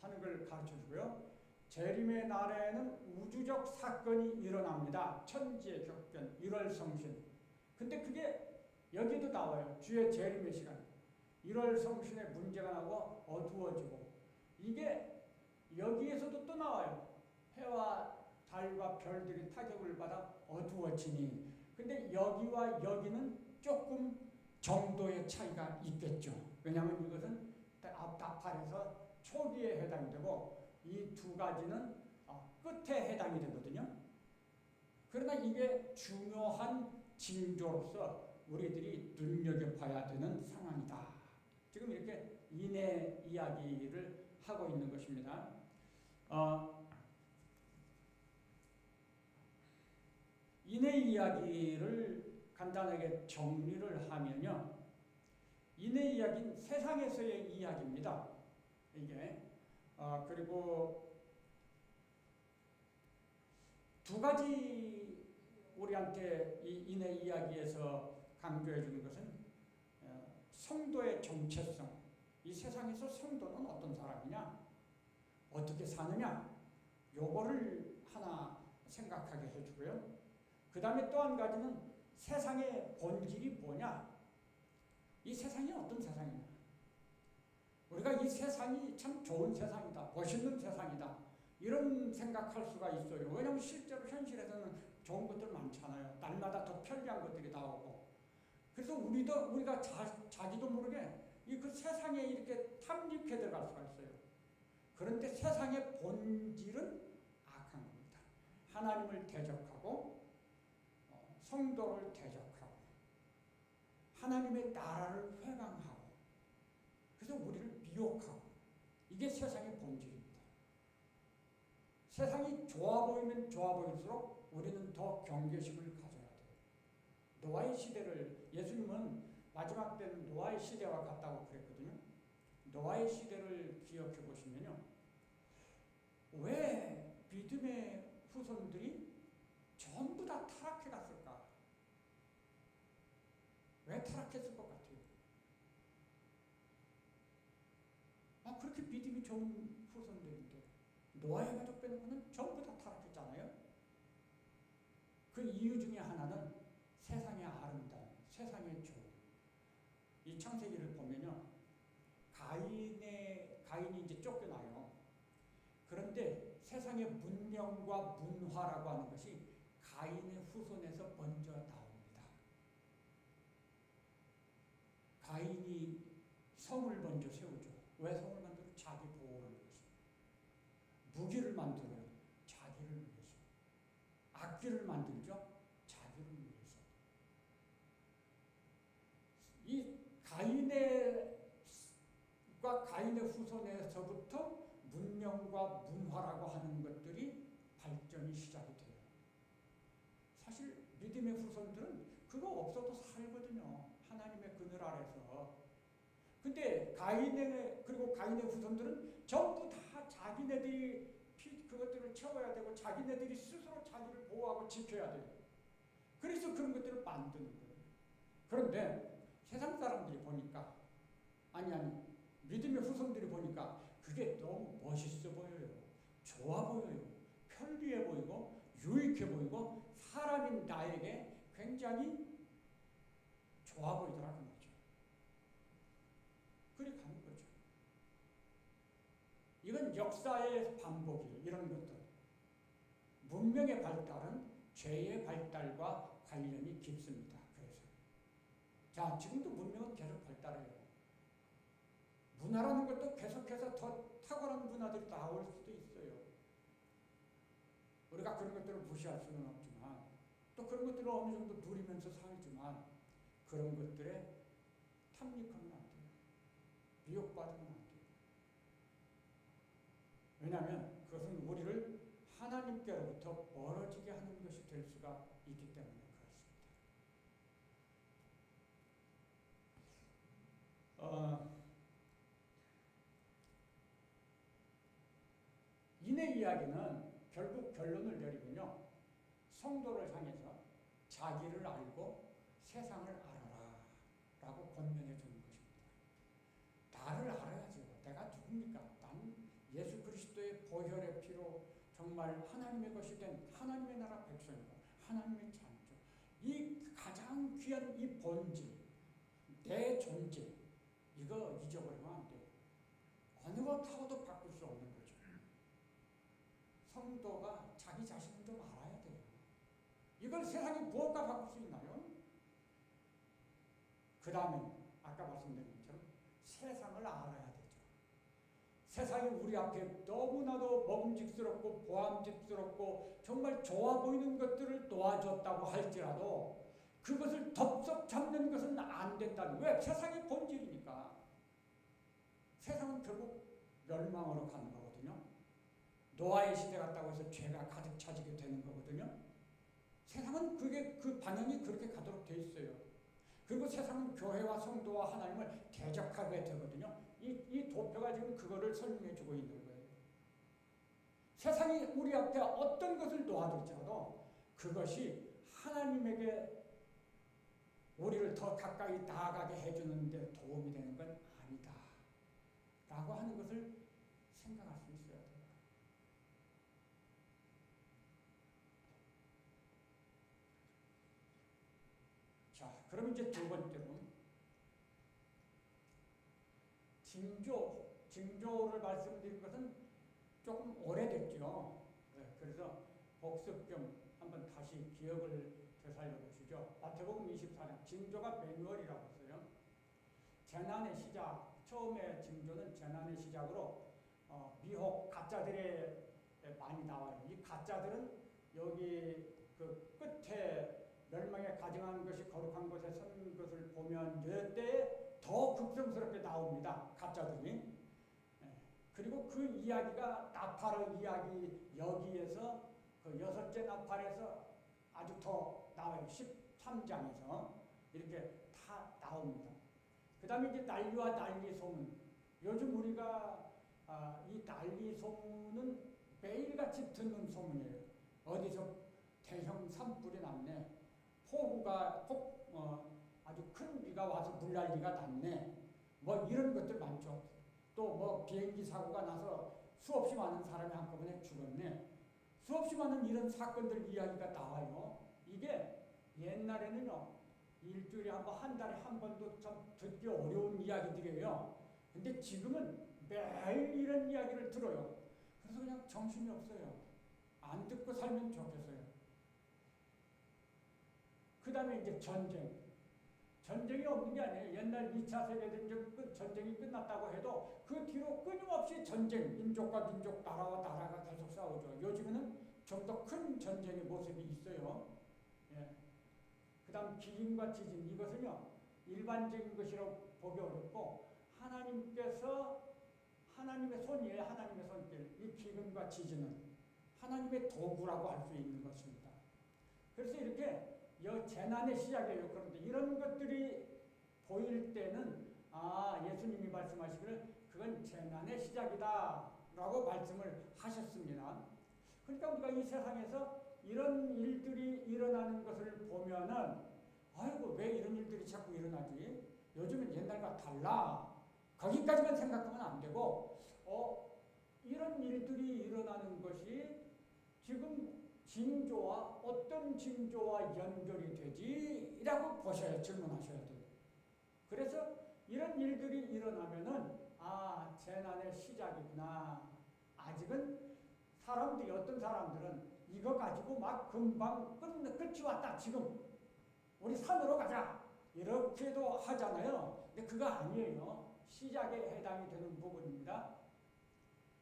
하는 걸 가르쳐주고요. 재림의 날에는 우주적 사건이 일어납니다. 천지의 격변, 1월 성신. 근데 그게 여기도 나와요. 주의 재림의 시간. 1월 성신에 문제가 나고 어두워지고. 이게 여기에서도 또 나와요. 해와 달과 별들이 타격을 받아 어두워지니. 근데 여기와 여기는 조금 정도의 차이가 있겠죠. 왜냐하면 이것은 앞다팔에서 초기에 해당이 되고 이 두 가지는 끝에 해당이 되거든요. 그러나 이게 중요한 징조로서 우리들이 눈여겨봐야 되는 상황이다. 지금 이렇게 인의 이야기를 하고 있는 것입니다. 인의 이야기를 간단하게 정리를 하면요. 인의 이야기는 세상에서의 이야기입니다. 이게 그리고 두 가지 우리한테 이 인의 이야기에서 강조해 주는 것은 성도의 정체성. 이 세상에서 성도는 어떤 사람이냐, 어떻게 사느냐, 요거를 하나 생각하게 해주고요. 그 다음에 또 한 가지는 세상의 본질이 뭐냐, 이 세상이 어떤 세상이냐. 우리가 이 세상이 참 좋은 세상이다, 멋있는 세상이다, 이런 생각할 수가 있어요. 왜냐하면 실제로 현실에서는 좋은 것들 많잖아요. 날마다 더 편리한 것들이 나오고. 그래서 우리가 자기도 모르게 그 세상에 이렇게 탐닉해 들어갈 수가 있어요. 그런데 세상의 본질은 악한 겁니다. 하나님을 대적하고 성도를 대적하고 하나님의 나라를 회방하고, 그래서 우리를 미혹하고, 이게 세상의 본질입니다. 세상이 좋아 보이면 좋아 보일수록 우리는 더 경계심을 가져야 돼요. 노아의 시대를, 예수님은 마지막 때는 노아의 시대와 같다고 그랬거든요. 노아의 시대를 기억해 보시면요. 왜 믿음의 후손들이 전부 다 타락해 갔을까? 왜 타락했을 것 같아요? 그렇게 믿음이 좋은 후손들인데 노아의 가족 빼놓고는 전부 다 타락했잖아요. 그 이유 중에 하나는 세상의 아름다움, 세상의 좋음. 이 창세기를 보면요, 가인이 이제 쫓겨나요. 그런데 세상의 문명과 문화라고 하는 것이 가인의 후손에서 먼저 나옵니다. 가인이 성을 먼저 세우죠. 왜 성을 만들어? 자기 보호를 위해서. 무기를 만들어요. 자기를 위해서. 악기를 만들죠. 자기를 위해서. 이 가인의 후손에서부터 문명과 문화라고 하는 것들이 발전이 시작이 돼요. 사실 믿음의 후손들은 그거 없어도 살거든요. 하나님의 그늘 아래서. 근데 가인의 후손들은 전부 다 자기네들이 그것들을 채워야 되고 자기네들이 스스로 자기를 보호하고 지켜야 돼요. 그래서 그런 것들을 만드는 거예요. 그런데 세상 사람들이 보니까 믿음의 후손들이 보니까 그게 너무 멋있어 보여요. 좋아 보여요. 편리해 보이고 유익해 보이고 사람인 나에게 굉장히 좋아 보이더라 그 거죠. 그리 가는 거죠. 이건 역사의 반복이에요. 이런 것들. 문명의 발달은 죄의 발달과 관련이 깊습니다. 그래서 자, 지금도 문명은 계속 발달해요. 문화라는 것도 계속해서 더 탁월한 문화들이 나올 수도 있어요. 우리가 그런 것들을 무시할 수는 없지만 또 그런 것들을 어느 정도 누리면서 살지만 그런 것들에 탐닉하면 안 돼요. 미혹받으면 안 돼요. 왜냐하면 그것은 우리를 하나님께로부터 멀어지게 하는 것이 될 수가 있기 때문에 그렇습니다. 인의 이야기는 결국 결론을 내리면요. 성도를 향해서 자기를 알고 세상을 알아라 라고 권면해 주는 것입니다. 나를 알아야죠. 내가 누굽니까? 나는 예수 그리스도의 보혈의 피로 정말 하나님의 것이 된 하나님의 나라 백성이고 하나님의 자녀죠. 이 가장 귀한 이 본질, 내 존재, 이거 잊어버리면 안 돼요. 어느 것하고도 바꿀 수 없는 거죠. 성도가 자기 자신을 좀 알아야 돼요. 이걸 세상이 무엇과 바꿀 수 있나요? 그 다음에 아까 말씀드린 것처럼 세상을 알아야 되죠. 세상이 우리 앞에 너무나도 먹음직스럽고 보암직스럽고 정말 좋아 보이는 것들을 놓아줬다고 할지라도 그것을 덥석 잡는 것은 안 된다는. 왜? 세상의 본질이니까. 세상은 결국 멸망으로 가는 거거든요. 노아의 시대 같다고 해서 죄가 가득 차지게 되는 거거든요. 세상은 그 방향이 그렇게 가도록 돼 있어요. 그리고 세상은 교회와 성도와 하나님을 대적하게 되거든요. 이 도표가 지금 그거를 설명해 주고 있는 거예요. 세상이 우리 앞에 어떤 것을 놓아둘지라도 그것이 하나님에게 우리를 더 가까이 나아가게 해주는 데 도움이 되는 건 아니다 라고 하는 것을 생각할 수 있어야 돼요. 자, 그럼 이제 두 번째로 징조를 말씀드린 것은 조금 오래됐죠. 네, 그래서 복습 좀 한번 다시 기억을 되살려 보시죠. 마태복음 24장 징조가 매뉴얼이라고 했어요. 재난의 시작, 처음에 징조는 재난의 시작으로 미혹 가짜들의 많이 나와요. 이 가짜들은 여기 그 끝에 멸망에 가증한 것이 거룩한 곳에 선 것을 보면 이때에 더 극성스럽게 나옵니다. 가짜들이. 그리고 그 이야기가 나팔의 이야기 여기에서 그 여섯째 나팔에서 아주 더 나와요. 13장에서 이렇게 다 나옵니다. 그 다음에 이제 난리와 난리 소문. 요즘 우리가 이 난리 소문은 매일같이 듣는 소문이에요. 어디서 대형 산불이 났네. 폭우가 아주 큰 비가 와서 물난리가 났네. 뭐 이런 것들 많죠. 또 뭐 비행기 사고가 나서 수없이 많은 사람이 한꺼번에 죽었네. 수없이 많은 이런 사건들 이야기가 나와요. 이게 옛날에는요. 일주일에 한 번, 한 달에 한 번도 참 듣기 어려운 이야기들이에요. 근데 지금은 매일 이런 이야기를 들어요. 그래서 그냥 정신이 없어요. 안 듣고 살면 좋겠어요. 그 다음에 이제 전쟁. 전쟁이 없는 게 아니에요. 옛날 2차 세계대전 전쟁이 끝났다고 해도 그 뒤로 끊임없이 전쟁, 민족과 민족, 나라와 나라가 계속 싸우죠. 요즘에는 좀 더 큰 전쟁의 모습이 있어요. 예. 그 다음 기근과 지진, 이것은요 일반적인 것이라고 보기 어렵고 하나님께서 하나님의 손이에요. 하나님의 손길. 이 기근과 지진은 하나님의 도구라고 할 수 있는 것입니다. 그래서 이렇게 재난의 시작이에요. 그런데 이런 것들이 보일 때는 예수님이 말씀하시기를 그건 재난의 시작이다 라고 말씀을 하셨습니다. 그러니까 우리가 이 세상에서 이런 일들이 일어나는 것을 보면은 아이고 왜 이런 일들이 자꾸 일어나지? 요즘은 옛날과 달라. 거기까지만 생각하면 안 되고 이런 일들이 일어나는 것이 지금 징조와 어떤 징조와 연결이 되지? 라고 보셔야 질문하셔야 돼요. 그래서 이런 일들이 일어나면은 재난의 시작이구나. 아직은 사람들이 어떤 사람들은 이거 가지고 막 금방 끝이 왔다. 지금 우리 산으로 가자. 이렇게도 하잖아요. 근데 그거 아니에요. 시작에 해당이 되는 부분입니다.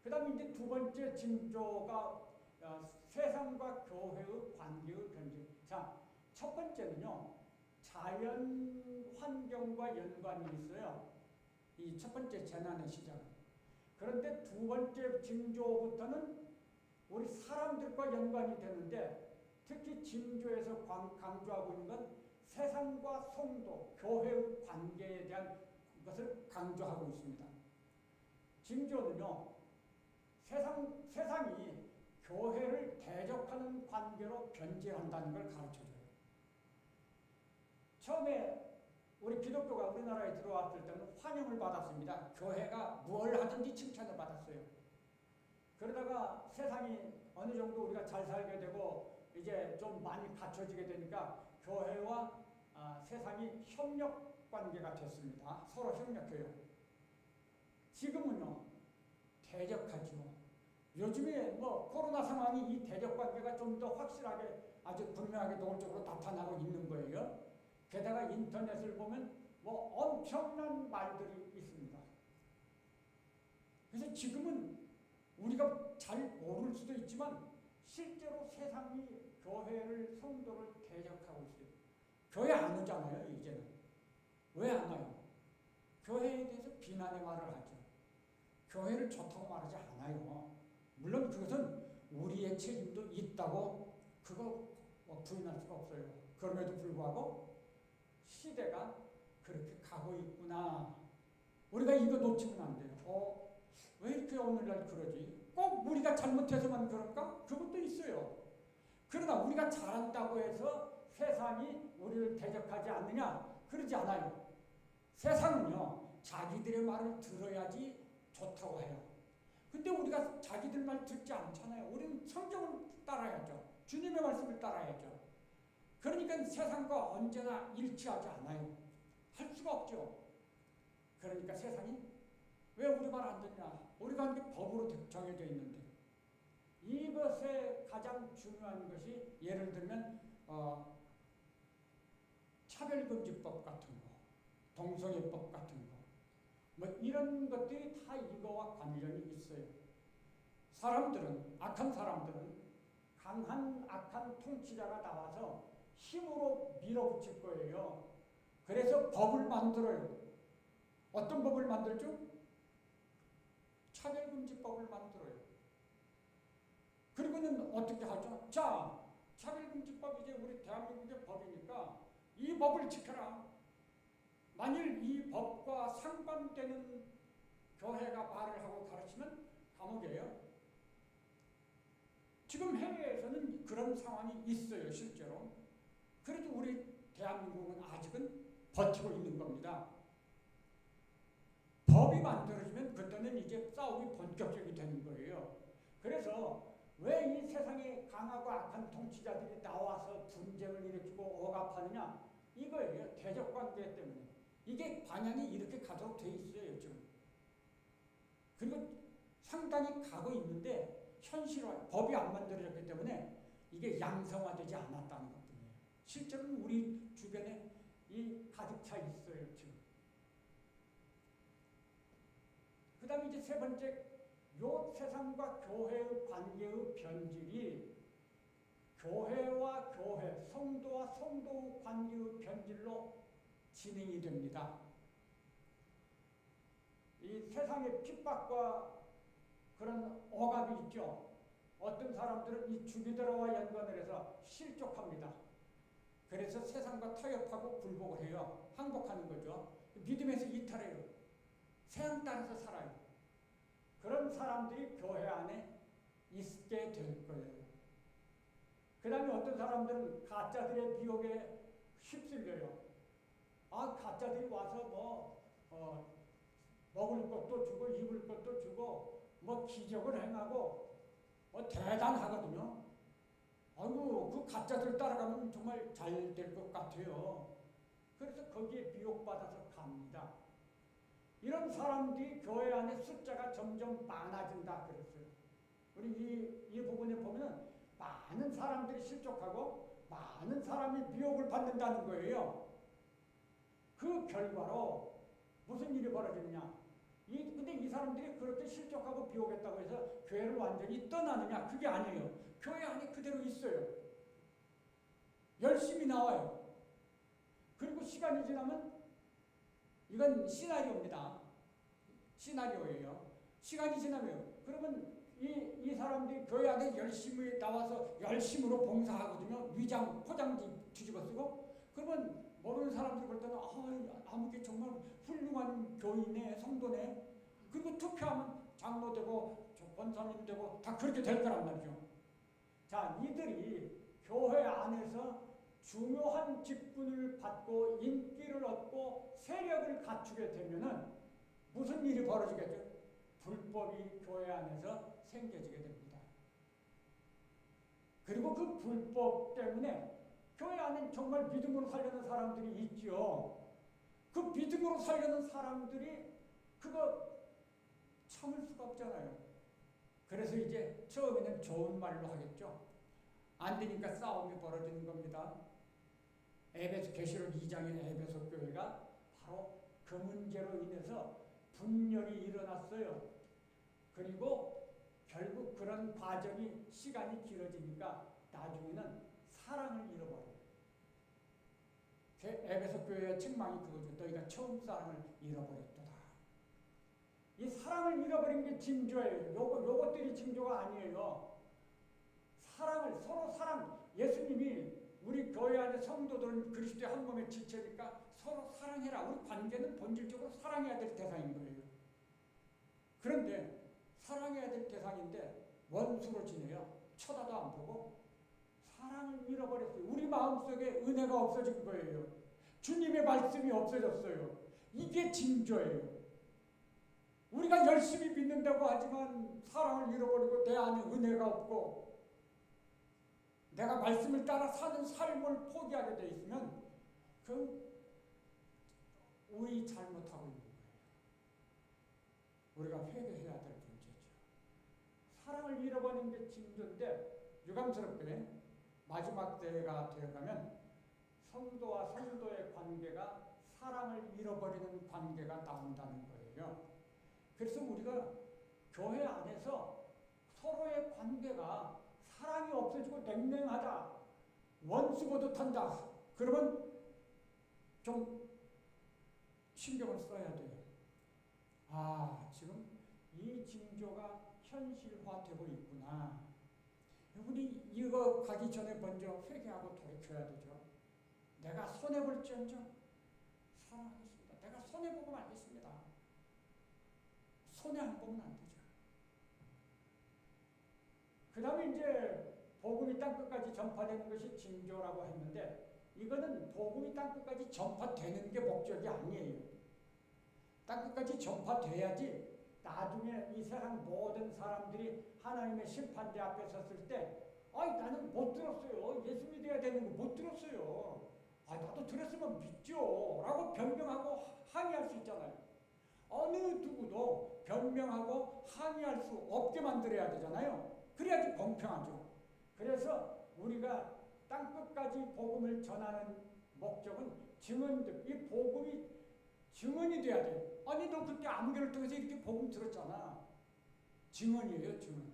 그 다음에 이제 두 번째 징조가 세상과 교회의 관계의 변질. 자, 첫 번째는요. 자연 환경과 연관이 있어요. 이 첫 번째 재난의 시작은. 그런데 두 번째 징조부터는 우리 사람들과 연관이 되는데 특히 징조에서 강조하고 있는 건 세상과 성도, 교회의 관계에 대한 것을 강조하고 있습니다. 징조는요. 세상이 교회를 대적하는 관계로 변질한다는 걸 가르쳐줘요. 처음에 우리 기독교가 우리나라에 들어왔을 때는 환영을 받았습니다. 교회가 뭘 하든지 칭찬을 받았어요. 그러다가 세상이 어느 정도 우리가 잘 살게 되고 이제 좀 많이 갖춰지게 되니까 교회와 세상이 협력 관계가 됐습니다. 서로 협력해요. 지금은요. 대적하죠. 요즘에 뭐 코로나 상황이 이 대적 관계가 좀 더 확실하게 아주 분명하게 노골적으로 나타나고 있는 거예요. 게다가 인터넷을 보면 뭐 엄청난 말들이 있습니다. 그래서 지금은 우리가 잘 모를 수도 있지만 실제로 세상이 교회를, 성도를 대적하고 있어요. 교회 안 오잖아요, 이제는. 왜 안 와요? 교회에 대해서 비난의 말을 하죠. 교회를 좋다고 말하지 않아요. 물론 그것은 우리의 책임도 있다고 그거 부인할 수가 없어요. 그럼에도 불구하고 시대가 그렇게 가고 있구나. 우리가 이거 놓치면 안 돼요. 왜 이렇게 오늘날 그러지? 꼭 우리가 잘못해서만 그런가? 그것도 있어요. 그러나 우리가 잘한다고 해서 세상이 우리를 대적하지 않느냐? 그러지 않아요. 세상은요. 자기들의 말을 들어야지 좋다고 해요. 근데 우리가 자기들 말 듣지 않잖아요. 우리는 성경을 따라야죠. 주님의 말씀을 따라야죠. 그러니까 세상과 언제나 일치하지 않아요. 할 수가 없죠. 그러니까 세상이 왜 우리 말 안 듣냐? 우리가 한 게 법으로 정해져 있는데 이것에 가장 중요한 것이 예를 들면 차별금지법 같은 거, 동성애법 같은 거 뭐 이런 것들이 다 이거와 관련이 있어요. 악한 사람들은 강한 악한 통치자가 나와서 힘으로 밀어붙일 거예요. 그래서 법을 만들어요. 어떤 법을 만들죠? 차별금지법을 만들어요. 그리고는 어떻게 하죠? 자, 차별금지법 이제 우리 대한민국의 법이니까 이 법을 지켜라. 만일 이 법과 상반되는 교회가 말을 하고 가르치면 감옥이에요. 지금 해외에서는 그런 상황이 있어요, 실제로. 그래도 우리 대한민국은 아직은 버티고 있는 겁니다. 법이 만들어지면 그때는 이제 싸움이 본격적이 되는 거예요. 그래서 왜 이 세상에 강하고 악한 통치자들이 나와서 분쟁을 일으키고 억압하느냐? 이거예요. 대적관계 때문에. 이게 방향이 이렇게 가도록 돼 있어요, 지금. 그리고 상당히 가고 있는데 현실화, 법이 안 만들어졌기 때문에 이게 양성화되지 않았다는 것뿐이에요. 실제로는 우리 주변에 이 가득 차 있어요, 지금. 그 다음에 이제 세 번째, 요 세상과 교회의 관계의 변질이 교회와 교회, 성도와 성도의 관계의 변질로 진행이 됩니다. 이 세상의 핍박과 그런 억압이 있죠. 어떤 사람들은 이 주기도와 연관을 해서 실족합니다. 그래서 세상과 타협하고 굴복을 해요. 항복하는 거죠. 믿음에서 이탈해요. 세상 따라서 살아요. 그런 사람들이 교회 안에 있게 될 거예요. 그 다음에 어떤 사람들은 가짜들의 미혹에 휩쓸려요. 가짜들이 와서 먹을 것도 주고 입을 것도 주고 기적을 행하고 대단하거든요. 아이고 그 가짜들 따라가면 정말 잘 될 것 같아요. 그래서 거기에 미혹받아서 갑니다. 이런 사람들이 교회 안에 숫자가 점점 많아진다 그랬어요. 우리 이 부분에 보면 많은 사람들이 실족하고 많은 사람이 미혹을 받는다는 거예요. 그 결과로 무슨 일이 벌어지느냐? 근데 이 사람들이 그렇게 실족하고 비옥했다고 해서 교회를 완전히 떠나느냐? 그게 아니에요. 교회 안에 그대로 있어요. 열심히 나와요. 그리고 시간이 지나면 이건 시나리오입니다. 시나리오예요. 시간이 지나면 그러면 이 사람들이 교회 안에 열심히 나와서 열심으로 봉사하거든요. 위장, 포장지 뒤집어 쓰고 그러면 모르는 사람들이 볼 때는 아무게 정말 훌륭한 교인네, 성도네. 그리고 투표하면 장로 되고 권사님 되고 다 그렇게 될 거란 말이죠. 자, 이들이 교회 안에서 중요한 직분을 받고 인기를 얻고 세력을 갖추게 되면은 무슨 일이 벌어지겠죠? 불법이 교회 안에서 생겨지게 됩니다. 그리고 그 불법 때문에 교회 안에 정말 믿음으로 살려는 사람들이 있죠. 그 믿음으로 살려는 사람들이 그거 참을 수가 없잖아요. 그래서 이제 처음에는 좋은 말로 하겠죠. 안 되니까 싸움이 벌어지는 겁니다. 에베소 계시록 2장의 에베소 교회가 바로 그 문제로 인해서 분열이 일어났어요. 그리고 결국 그런 과정이 시간이 길어지니까 나중에는 사랑을 잃어버려요. 에베소 교회의 책망이 그거죠. 너희가 처음 사랑을 잃어버렸도다. 이 사랑을 잃어버린 게 징조예요. 요것들이 징조가 아니에요. 사랑을 서로 예수님이 우리 교회 안에 성도들은 그리스도의 한 몸의 지체니까 서로 사랑해라. 우리 관계는 본질적으로 사랑해야 될 대상인 거예요. 그런데 사랑해야 될 대상인데 원수로 지내요. 쳐다도 안 보고 사랑을 잃어버렸어요. 우리 마음속에 은혜가 없어진 거예요. 주님의 말씀이 없어졌어요. 이게 징조예요. 우리가 열심히 믿는다고 하지만 사랑을 잃어버리고 내 안에 은혜가 없고 내가 말씀을 따라 사는 삶을 포기하게 돼 있으면 우리 잘못하고 있는 거예요. 우리가 회개해야 될 문제죠. 사랑을 잃어버리는 게 징조인데 유감스럽게 마지막 때가 되어가면 성도와 성도의 관계가 사랑을 잃어버리는 관계가 나온다는 거예요. 그래서 우리가 교회 안에서 서로의 관계가 사랑이 없어지고 냉랭하다, 원수 보듯한다. 그러면 좀 신경을 써야 돼요. 지금 이 징조가 현실화되고 있구나. 우리 이거 가기 전에 먼저 회개하고 돌이켜야 되죠. 내가 손해볼지언정 사랑하겠습니다. 내가 손해보고 말겠습니다. 손해 안 보면 안 되죠. 그 다음에 이제 복음이 땅끝까지 전파되는 것이 징조라고 했는데 이거는 복음이 땅끝까지 전파되는 게 목적이 아니에요. 땅끝까지 전파돼야지 나중에 이 세상 모든 사람들이 하나님의 심판대 앞에 섰을 때 나는 못 들었어요. 예수 믿어야 되는 거 못 들었어요. 나도 들었으면 믿죠. 라고 변명하고 항의할 수 있잖아요. 어느 누구도 변명하고 항의할 수 없게 만들어야 되잖아요. 그래야지 공평하죠. 그래서 우리가 땅끝까지 복음을 전하는 목적은 증언들, 이 복음이 증언이 돼야 돼요. 너 그때 안개를 통해서 이렇게 복음 들었잖아. 증언이에요, 증언.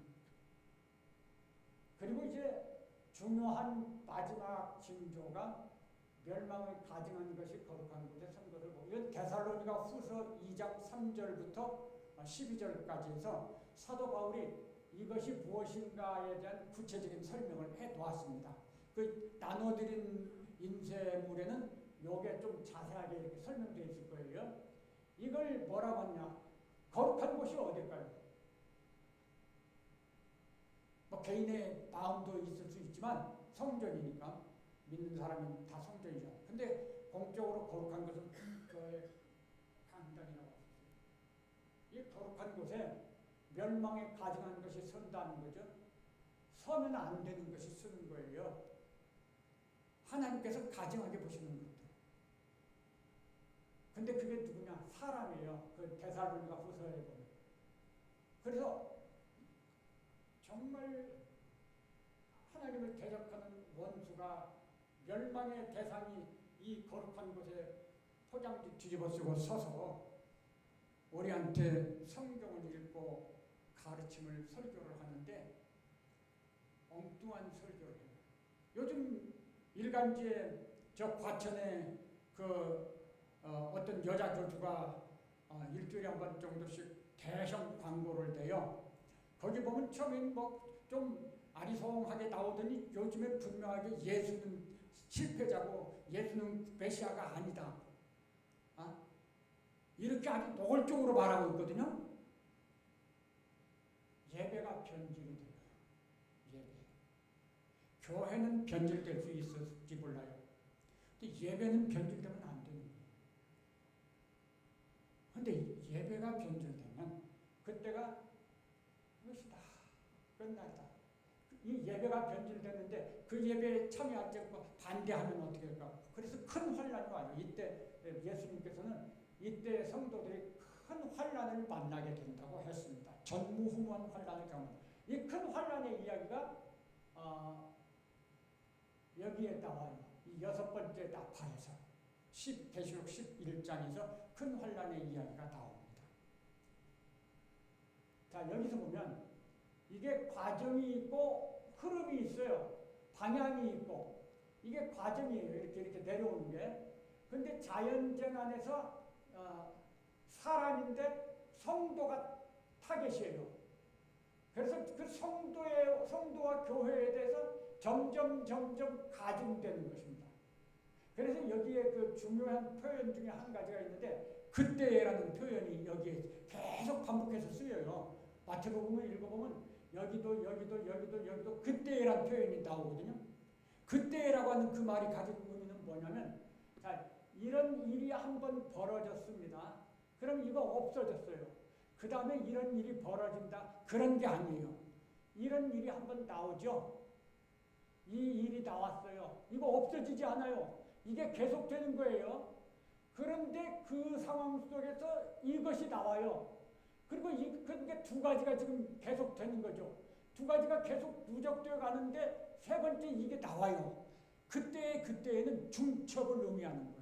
그리고 이제 중요한 마지막 징조가 멸망을 가증한 것이 거룩한 곳에 선 것을 보고 이건 데살로니가 후서 2장 3절부터 12절까지 해서 사도 바울이 이것이 무엇인가에 대한 구체적인 설명을 해 놓았습니다. 그 나눠드린 인쇄물에는 요게 좀 자세하게 이렇게 설명되어 있을 거예요. 이걸 뭐라고 하냐? 거룩한 곳이 어딜까요? 개인의 마음도 있을 수 있지만 성전이니까 믿는 사람이 다 성전이잖아요. 근데 공적으로 거룩한 것은 교회 강단이라고 했어요. 이 거룩한 곳에 멸망에 가증한 것이 선다는 거죠. 서면 안 되는 것이 쓰는 거예요. 하나님께서 가증하게 보시는 것들. 근데 그게 누구냐? 사람이에요. 그 데살로니가 후서에 보면. 그래서 정말 하나님을 대적하는 원수가 멸망의 대상이 이 거룩한 곳에 포장지 뒤집어쓰고 서서 우리한테 성경을 읽고 가르침을 설교를 하는데 엉뚱한 설교를 해요. 요즘 일간지에 저 과천에 어떤 여자 교주가 일주일에 한 번 정도씩 대형 광고를 내요. 거기 보면 처음엔 뭐 좀 아리송하게 나오더니 요즘에 분명하게 예수는 실패자고 예수는 메시아가 아니다. 이렇게 아주 노골적으로 말하고 있거든요. 예배가 변질이 돼요. 예배. 교회는 변질될 수 있을지 몰라요. 근데 예배는 변질되면 안 되는 거예요. 근데 예배가 변질되면 그때가 이것이다. 끝났다. 이 예배가 변질되는데 그 예배에 참여하지 않고 반대하면 어떻게 할까? 그래서 큰 혼란이 와요. 이때 예수님께서는 이때 성도들이 큰 환란을 만나게 된다고 했습니다. 전무후무한 환란을 경험. 이 큰 환란의 이야기가 여기에 나와요. 이 6번째 나팔에서 계시록 11장에서 큰 환란의 이야기가 나옵니다. 자, 여기서 보면 이게 과정이 있고 흐름이 있어요. 방향이 있고 이게 과정이에요. 이렇게 내려오는 게. 근데 자연재해 안에서 사람인데 성도가 타겟이에요. 그래서 그 성도와 교회에 대해서 점점 가중되는 것입니다. 그래서 여기에 그 중요한 표현 중에 한 가지가 있는데 그때라는 표현이 여기에 계속 반복해서 쓰여요. 마태복음을 읽어보면 여기도 그때라는 표현이 나오거든요. 그때라고 하는 그 말이 가지고 있는 의미는 뭐냐면 자, 이런 일이 한번 벌어졌습니다. 그럼 이거 없어졌어요. 그 다음에 이런 일이 벌어진다. 그런 게 아니에요. 이런 일이 한번 나오죠. 이 일이 나왔어요. 이거 없어지지 않아요. 이게 계속되는 거예요. 그런데 그 상황 속에서 이것이 나와요. 그리고 그게 두 가지가 지금 계속되는 거죠. 두 가지가 계속 누적되어 가는데 세 번째 이게 나와요. 그때에는 중첩을 의미하는 거예요.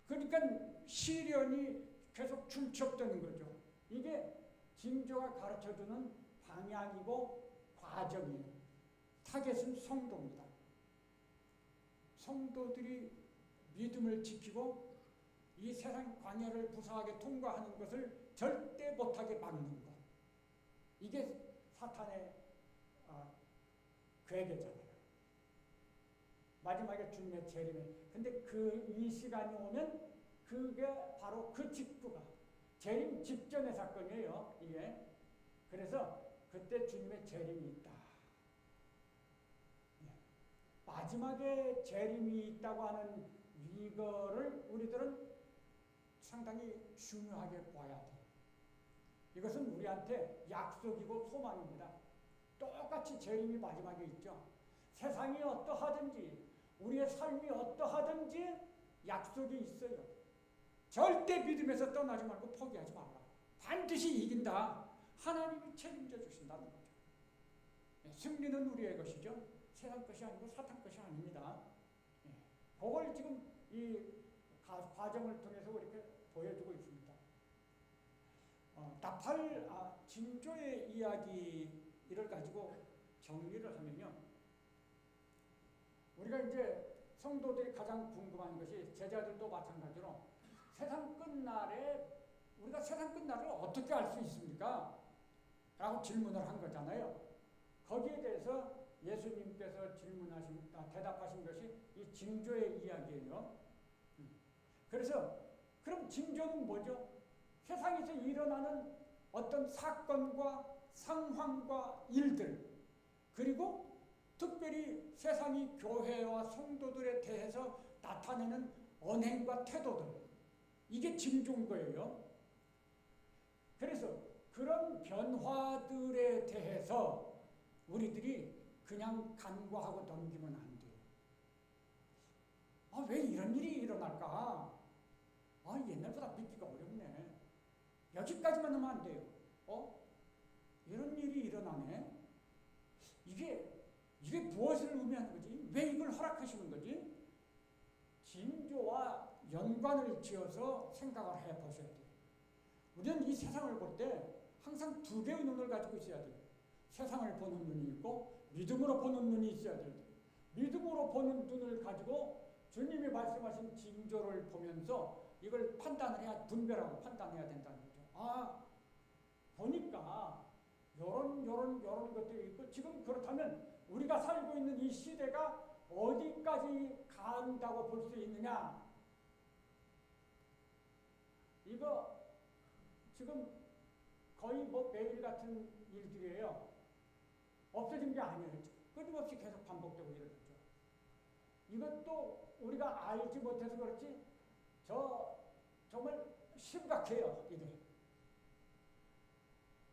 그러니까 시련이 계속 중첩되는 거죠. 이게 징조가 가르쳐주는 방향이고 과정이에요. 타겟은 성도입니다. 성도들이 믿음을 지키고 이 세상 광야를 무사하게 통과하는 것을 절대 못하게 막는 것. 이게 사탄의 괴계잖아요. 마지막에 주님의 재림에. 근데 이 시간이 오면 그게 바로 그 직후가 재림 직전의 사건이에요. 이게. 그래서 그때 주님의 재림이 있다. 마지막에 재림이 있다고 하는 이거를 우리들은 상당히 중요하게 봐야 돼. 이것은 우리한테 약속이고 소망입니다. 똑같이 재림이 마지막에 있죠. 세상이 어떠하든지 우리의 삶이 어떠하든지 약속이 있어요. 절대 믿음에서 떠나지 말고 포기하지 말라. 반드시 이긴다. 하나님이 책임져 주신다는 거죠. 승리는 우리의 것이죠. 세상 것이 아니고 사탄 것이 아닙니다. 그걸 지금 이 과정을 통해서 이렇게 보여주고 있습니다. 나팔 징조의 이야기를 가지고 정리를 하면요. 우리가 이제 성도들이 가장 궁금한 것이 제자들도 마찬가지로 세상 끝날에 우리가 세상 끝날을 어떻게 알 수 있습니까? 라고 질문을 한 거잖아요. 거기에 대해서 예수님께서 대답하신 것이 이 징조의 이야기예요. 그래서 그럼 징조는 뭐죠? 세상에서 일어나는 어떤 사건과 상황과 일들, 그리고 특별히 세상이 교회와 성도들에 대해서 나타내는 언행과 태도들, 이게 징조인 거예요. 그래서 그런 변화들에 대해서 우리들이 그냥 간과하고 넘기면 안 돼요. 왜 이런 일이 일어날까? 옛날보다 믿기가 어렵네. 여기까지만 하면 안 돼요. 이런 일이 일어나네. 이게 무엇을 의미하는 거지? 왜 이걸 허락하시는 거지? 징조와 연관을 지어서 생각을 해보셔야 돼요. 우리는 이 세상을 볼 때 항상 두 개의 눈을 가지고 있어야 돼요. 세상을 보는 눈이 있고 믿음으로 보는 눈이 있어야 돼요. 믿음으로 보는 눈을 가지고 주님이 말씀하신 징조를 보면서 이걸 분별하고 판단해야 된다는 거죠. 보니까 요런 것들이 있고, 지금 그렇다면 우리가 살고 있는 이 시대가 어디까지 간다고 볼 수 있느냐? 이거 지금 거의 매일 같은 일들이에요. 없어진 게 아니에요. 끊임없이 계속 반복되고 이러죠. 이것도 우리가 알지 못해서 그렇지 정말 심각해요. 이게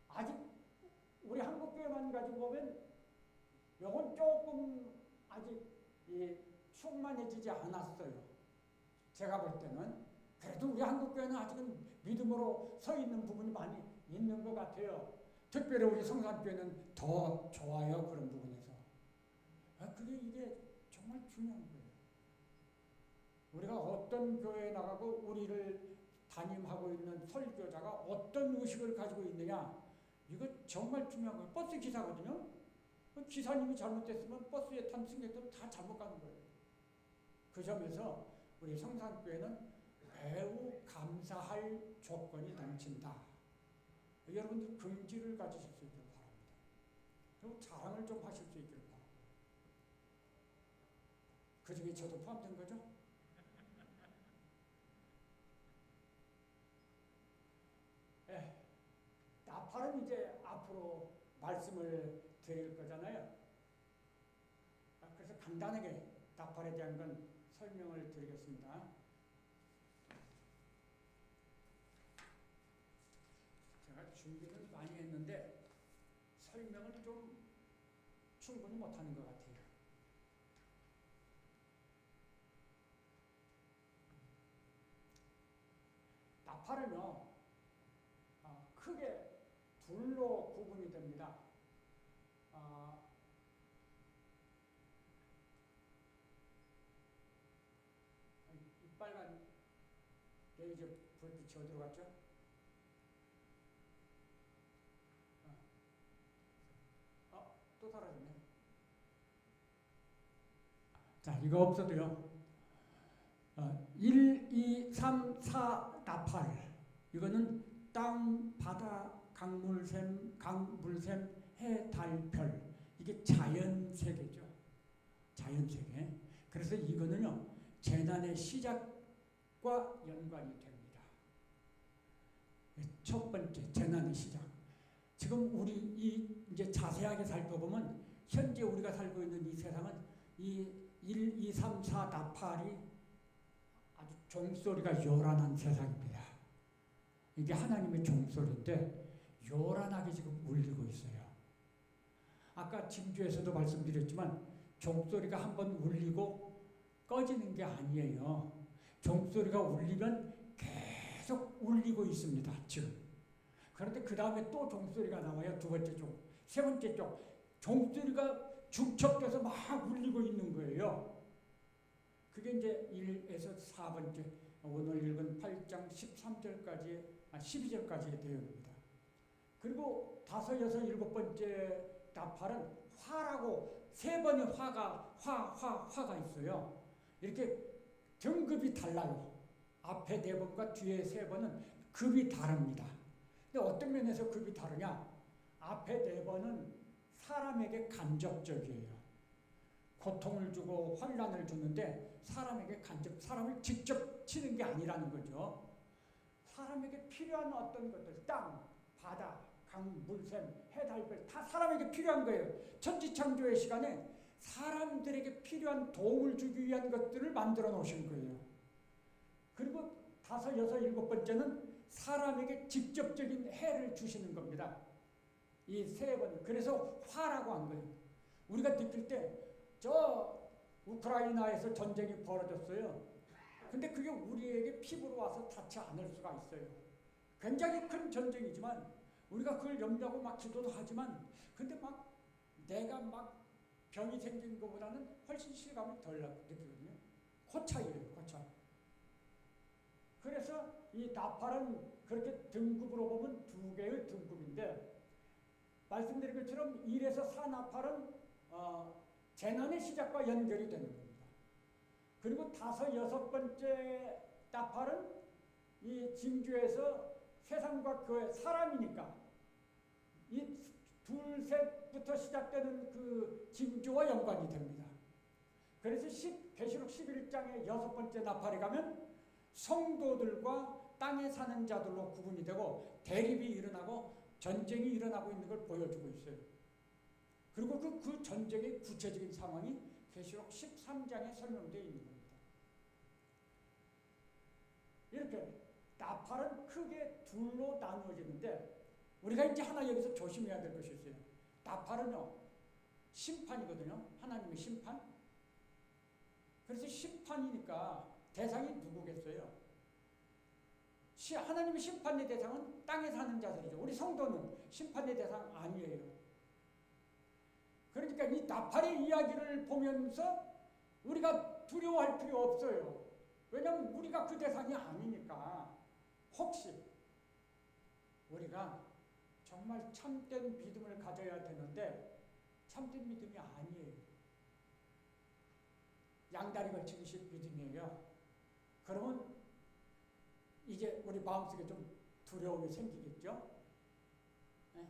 아직 우리 한국교회만 가지고 보면 요건 조금 아직 충만해지지 않았어요. 제가 볼 때는. 그래도 우리 한국교회는 아직은 믿음으로 서 있는 부분이 많이 있는 것 같아요. 특별히 우리 성산교회는 더 좋아요. 그런 부분에서. 이게 정말 중요한 거예요. 우리가 어떤 교회에 나가고 우리를 담임하고 있는 설교자가 어떤 의식을 가지고 있느냐, 이거 정말 중요한 거예요. 버스 기사거든요. 기사님이 잘못됐으면 버스에 탄 승객들 다 잘못 가는 거예요. 그 점에서 우리 성산교회는 매우 감사할 조건이 넘친다. 여러분들 긍지를 가지실 수 있기를 바랍니다. 그리고 자랑을 좀 하실 수 있기를 바랍니다. 그 중에 저도 포함된 거죠? 나팔은 이제 앞으로 말씀을 드릴 거잖아요. 그래서 간단하게 나팔에 대한 건 설명을 드리겠습니다. 제가 준비를 많이 했는데 설명을 좀 충분히 못하는 것 같아요. 나팔은요, 크게 둘로 구분이 됩니다. 이 빨간 레이저 불빛이 어디로 갔죠? 또 사라졌네. 자, 이거 없어도요. 1, 2, 3, 4 나팔. 이거는 땅, 바다, 강물샘, 해, 달, 별. 이게 자연 세계죠. 자연 세계. 그래서 이거는요, 재난의 시작과 연관이 됩니다. 첫 번째, 재난의 시작. 지금 우리 이제 자세하게 살펴보면 현재 우리가 살고 있는 이 세상은 이 1, 2, 3, 4 나팔이 아주 종소리가 요란한 세상입니다. 이게 하나님의 종소리인데 요란하게 지금 울리고 있어요. 아까 징조에서도 말씀드렸지만 종소리가 한번 울리고 꺼지는 게 아니에요. 종소리가 울리면 계속 울리고 있습니다. 지금. 그런데 그 다음에 또 종소리가 나와요. 두 번째 종. 세 번째 종. 종소리가 중첩돼서 막 울리고 있는 거예요. 그게 이제 1에서 4번째, 오늘 읽은 8장 13절까지, 12절까지의 내용입니다. 그리고 5, 6, 7번째 나팔은 화라고 세 번의 화가 있어요. 이렇게 등급이 달라요. 앞에 4번과 뒤에 3번은 급이 다릅니다. 근데 어떤 면에서 급이 다르냐? 앞에 4번은 사람에게 간접적이에요. 고통을 주고 환난을 주는데 사람에게 사람을 직접 치는 게 아니라는 거죠. 사람에게 필요한 어떤 것들, 땅, 바다, 강, 물샘, 해, 달, 별 다 사람에게 필요한 거예요. 천지창조의 시간에 사람들에게 필요한 도움을 주기 위한 것들을 만들어 놓으신 거예요. 그리고 5, 6, 7번째는 사람에게 직접적인 해를 주시는 겁니다. 이 세 번. 그래서 화라고 한 거예요. 우리가 느낄 때 저 우크라이나에서 전쟁이 벌어졌어요. 근데 그게 우리에게 피부로 와서 닿지 않을 수가 있어요. 굉장히 큰 전쟁이지만 우리가 그걸 염려하고 막 기도도 하지만 근데 막 내가 막 병이 생긴 것보다는 훨씬 실감이 덜 느끼거든요. 그 차이예요. 그 차이. 그래서 이 나팔은 그렇게 등급으로 보면 두 개의 등급인데 말씀드린 것처럼 1에서 4 나팔은 재난의 시작과 연결이 되는 겁니다. 그리고 5, 6번째 나팔은 이 징조에서 세상과 그 사람이니까 이 둘, 셋부터 시작되는 그 징조와 연관이 됩니다. 그래서 계시록 11장의 6번째 나팔에 가면 성도들과 땅에 사는 자들로 구분이 되고 대립이 일어나고 전쟁이 일어나고 있는 걸 보여주고 있어요. 그리고 그 전쟁의 구체적인 상황이 계시록 13장에 설명되어 있는 겁니다. 이렇게 나팔은 크게 둘로 나누어지는데 우리가 이제 하나 여기서 조심해야 될 것이 있어요. 나팔은요, 심판이거든요. 하나님의 심판. 그래서 심판이니까 대상이 누구겠어요? 하나님의 심판의 대상은 땅에 사는 자들이죠. 우리 성도는 심판의 대상 아니에요. 그러니까 이 나팔의 이야기를 보면서 우리가 두려워할 필요 없어요. 왜냐하면 우리가 그 대상이 아니니까. 혹시 우리가 정말 참된 믿음을 가져야 되는데 참된 믿음이 아니에요. 양다리 걸치기식 믿음이에요. 그러면 이제 우리 마음속에 좀 두려움이 생기겠죠? 네.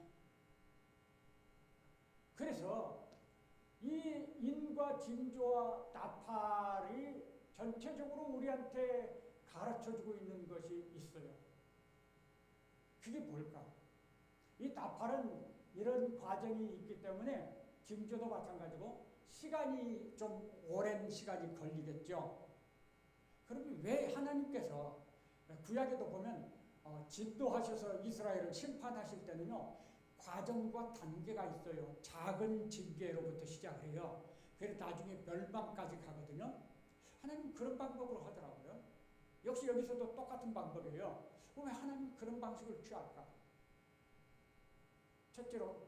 그래서 이 인과 징조와 나팔이 전체적으로 우리한테 가르쳐주고 있는 것이 있어요. 그게 뭘까? 이 나팔은 이런 과정이 있기 때문에 징조도 마찬가지고 시간이 좀 오랜 시간이 걸리겠죠. 그러면 왜 하나님께서 구약에도 보면 진도하셔서 이스라엘을 심판하실 때는요, 과정과 단계가 있어요. 작은 징계로부터 시작해요. 그래서 나중에 멸망까지 가거든요. 하나님 그런 방법으로 하더라고요. 역시 여기서도 똑같은 방법이에요. 왜 하나님 그런 방식을 취할까? 첫째로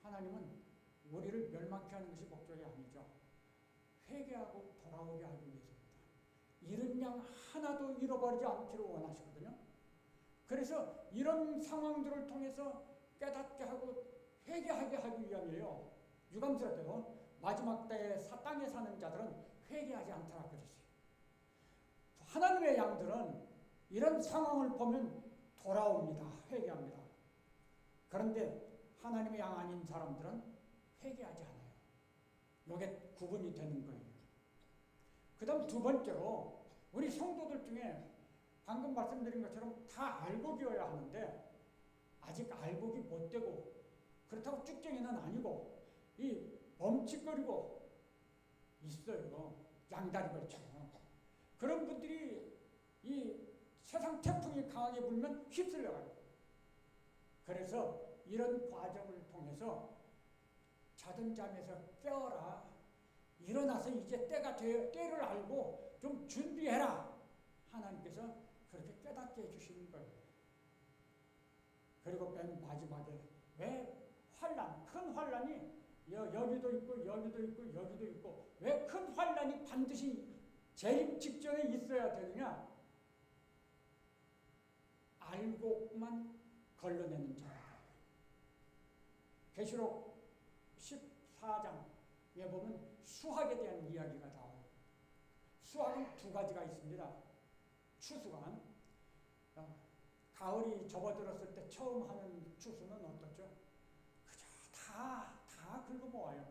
하나님은 우리를 멸망케 하는 것이 목적이 아니죠. 회개하고 돌아오게 하기 위해서입니다. 잃은 양 하나도 잃어버리지 않기를 원하시거든요. 그래서 이런 상황들을 통해서 깨닫게 하고 회개하게 하기 위함이에요. 유감스럽게도 마지막 때에 땅에 사는 자들은 회개하지 않더라 그랬어요. 하나님의 양들은 이런 상황을 보면 돌아옵니다. 회개합니다. 그런데 하나님의 양 아닌 사람들은 회개하지 않아요. 이게 구분이 되는 거예요. 그 다음 두 번째로 우리 성도들 중에 방금 말씀드린 것처럼 다 알곡이어야 하는데 아직 알곡이 못 되고 그렇다고 쭉쟁이는 아니고 이 멈칫거리고 있어요. 양다리 걸쳐. 그런 분들이 이 세상 태풍이 강하게 불면 휩쓸려가요. 그래서 이런 과정을 통해서 자던 잠에서 깨어라. 일어나서 이제 때가 돼, 때를 알고 좀 준비해라. 하나님께서 그렇게 깨닫게 해주시는 거예요. 그리고 맨 마지막에 왜 환란, 큰 환란이 여기도 있고 여기도 있고 여기도 있고 왜 큰 환란이 반드시 재림 직전에 있어야 되느냐? 알곡만 걸러내는 자예요. 계시록 14장에 보면 수학에 대한 이야기가 나와요. 수학은 두 가지가 있습니다. 추수관, 가을이 접어들었을 때 처음 하는 추수는 어떻죠? 그저 다 긁어 모아요.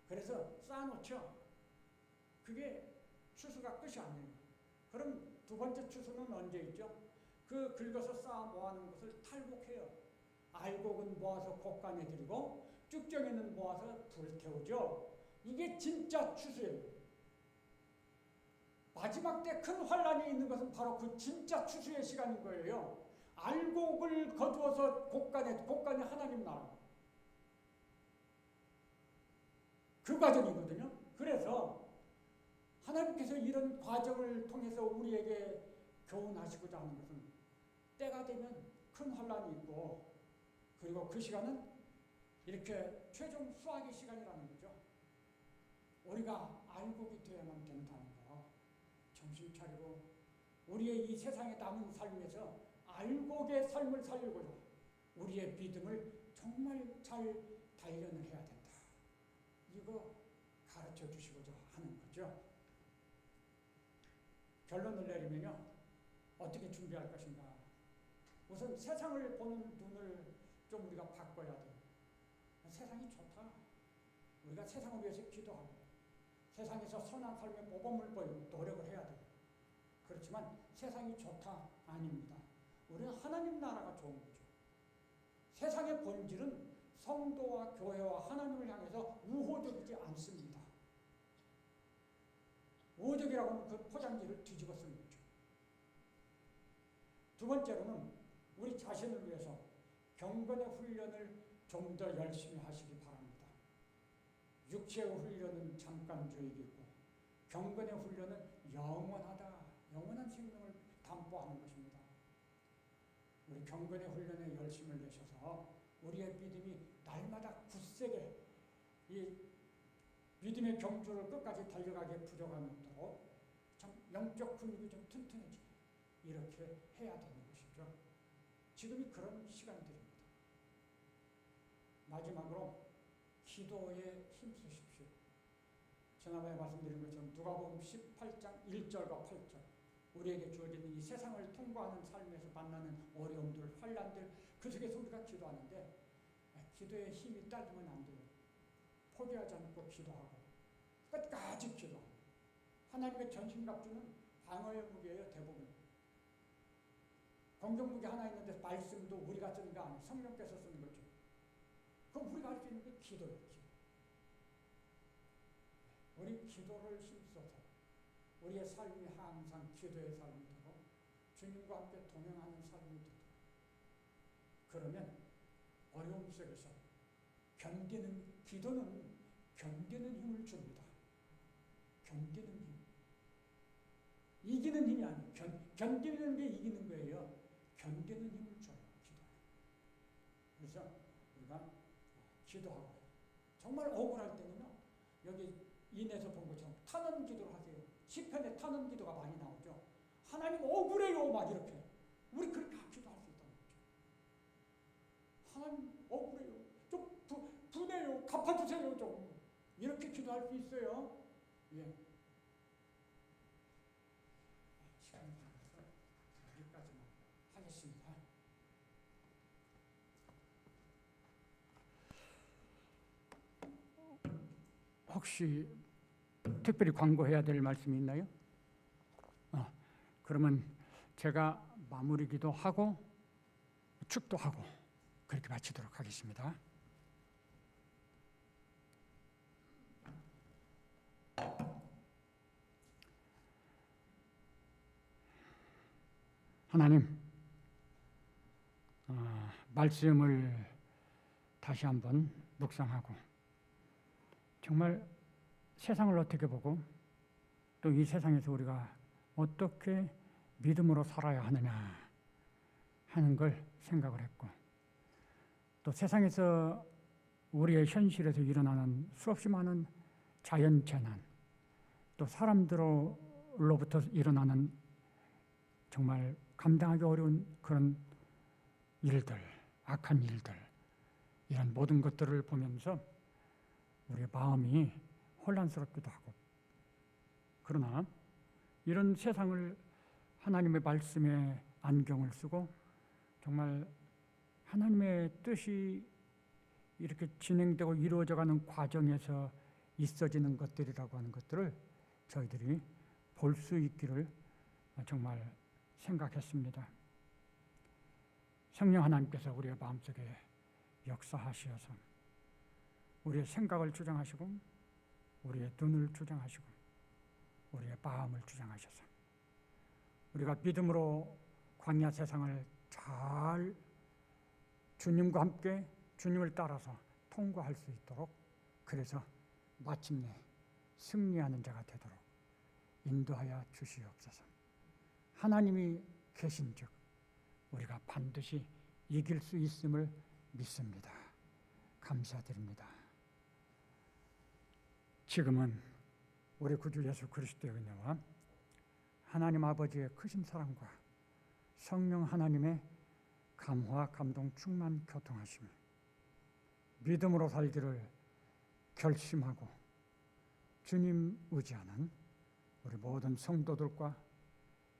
그래서 쌓아놓죠. 그게 추수가 끝이 아니에요. 그럼 두 번째 추수는 언제 있죠? 그 긁어서 쌓아 모아놓은 것을 탈곡해요. 알곡은 모아서 곡간에 들이고 쭉정이는 모아서 불태우죠. 이게 진짜 추수예요. 마지막 때 큰 환란이 있는 것은 바로 그 진짜 추수의 시간인 거예요. 알곡을 거두어서 곡간에 하나님 나라. 그 과정이거든요. 그래서 하나님께서 이런 과정을 통해서 우리에게 교훈하시고자 하는 것은 때가 되면 큰 혼란이 있고 그리고 그 시간은 이렇게 최종 수학의 시간이라는 거죠. 우리가 알곡이 되어야만 된다는 거 정신 차리고 우리의 이 세상에 남은 삶에서 알곡의 삶을 살려고자 우리의 믿음을 정말 잘 단련을 해야 된다. 이거 가르쳐 주시고자 하는 거죠. 결론을 내리면요. 어떻게 준비할 것인가. 우선 세상을 보는 눈을 좀 우리가 바꿔야 돼요. 세상이 좋다. 우리가 세상을 위해서 기도하고 세상에서 선한 삶의 모범을 보이고 노력을 해야 돼요. 그렇지만 세상이 좋다? 아닙니다. 우리는 하나님 나라가 좋은 거죠. 세상의 본질은 성도와 교회와 하나님을 향해서 우호적이지 않습니다. 우호적이라고 하면 그 포장지를 뒤집어 쓰는 거죠. 두 번째로는 우리 자신을 위해서 경건의 훈련을 좀 더 열심히 하시기 바랍니다. 육체의 훈련은 잠깐 주의이고 경건의 훈련은 영원하다. 영원한 생명을 담보하는 것입니다. 우리 경건의 훈련에 열심을 내셔서 우리의 믿음이 날마다 굳세게 이 믿음의 경주를 끝까지 달려가게 부족함이 없도록 참 영적 근육이 좀 튼튼해지게 이렇게 해야 되는 것이죠. 지금이 그런 시간들입니다. 마지막으로 기도에 힘쓰십시오. 지난번에 말씀드린 것처럼 누가복음 18장 1절과 8절 우리에게 주어지는 이 세상을 통과하는 삶에서 만나는 어려움들, 환난들 그 속에서 우리가 기도하는데 기도에 힘이 딸리면 안 돼요. 포기하지 않고 기도하고 끝까지 기도하고 하나님의 전신갑주는 방어의 무기예요. 대부분. 공격무기 하나 있는데 말씀도 우리가 쓰는 거 아니에요. 성령께서 쓰는 거죠. 그럼 우리가 할 수 있는 게 기도예요. 기도. 우리 기도를 힘써서 우리의 삶이 항상 기도의 삶이 되고 주님과 함께 동행하는 삶이 되고 그러면 어려움 속에서 기도는 견디는 힘을 줍니다. 견디는 힘. 이기는 힘이 아니에요. 견디는 게 이기는 거예요. 견디는 힘을 줘요. 기도는. 그래서 우리가 기도하고 정말 억울할 때는요. 여기 인에서 본 것처럼 탄원 기도를 하세요. 시편에 탄원 기도가 많이 나오죠. 하나님 억울해요. 막 이렇게. 우리 그렇게 기도할 수 있다는 거죠. 하나님 억울해요. 좀 분해요. 갚아주세요. 좀. 이렇게 기도할 수 있어요. 예. 시간이 많아서 여기까지만 하겠습니다. 혹시 특별히 광고해야 될 말씀이 있나요? 그러면 제가 마무리 기도하고 축도하고 그렇게 마치도록 하겠습니다. 하나님, 말씀을 다시 한번 묵상하고 정말 세상을 어떻게 보고 또 이 세상에서 우리가 어떻게 믿음으로 살아야 하느냐 하는 걸 생각을 했고 또 세상에서 우리의 현실에서 일어나는 수없이 많은 자연재난 또 사람들로부터 일어나는 정말 감당하기 어려운 그런 일들, 악한 일들 이런 모든 것들을 보면서 우리의 마음이 혼란스럽기도 하고 그러나 이런 세상을 하나님의 말씀에 안경을 쓰고 정말 하나님의 뜻이 이렇게 진행되고 이루어져가는 과정에서 있어지는 것들이라고 하는 것들을 저희들이 볼 수 있기를 정말 생각했습니다. 성령 하나님께서 우리의 마음속에 역사하시어서 우리의 생각을 주장하시고 우리의 눈을 주장하시고 우리의 마음을 주장하셔서 우리가 믿음으로 광야 세상을 잘 주님과 함께 주님을 따라서 통과할 수 있도록 그래서 마침내 승리하는 자가 되도록 인도하여 주시옵소서. 하나님이 계신즉 우리가 반드시 이길 수 있음을 믿습니다. 감사드립니다. 지금은 우리 구주 예수 그리스도의 은혜와 하나님 아버지의 크신 사랑과 성령 하나님의 감화, 감동, 충만, 교통하심이 믿음으로 살기를 결심하고 주님 의지하는 우리 모든 성도들과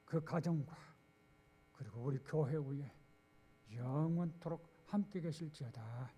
그 가정과 그리고 우리 교회 위에 영원토록 함께 계실지어다.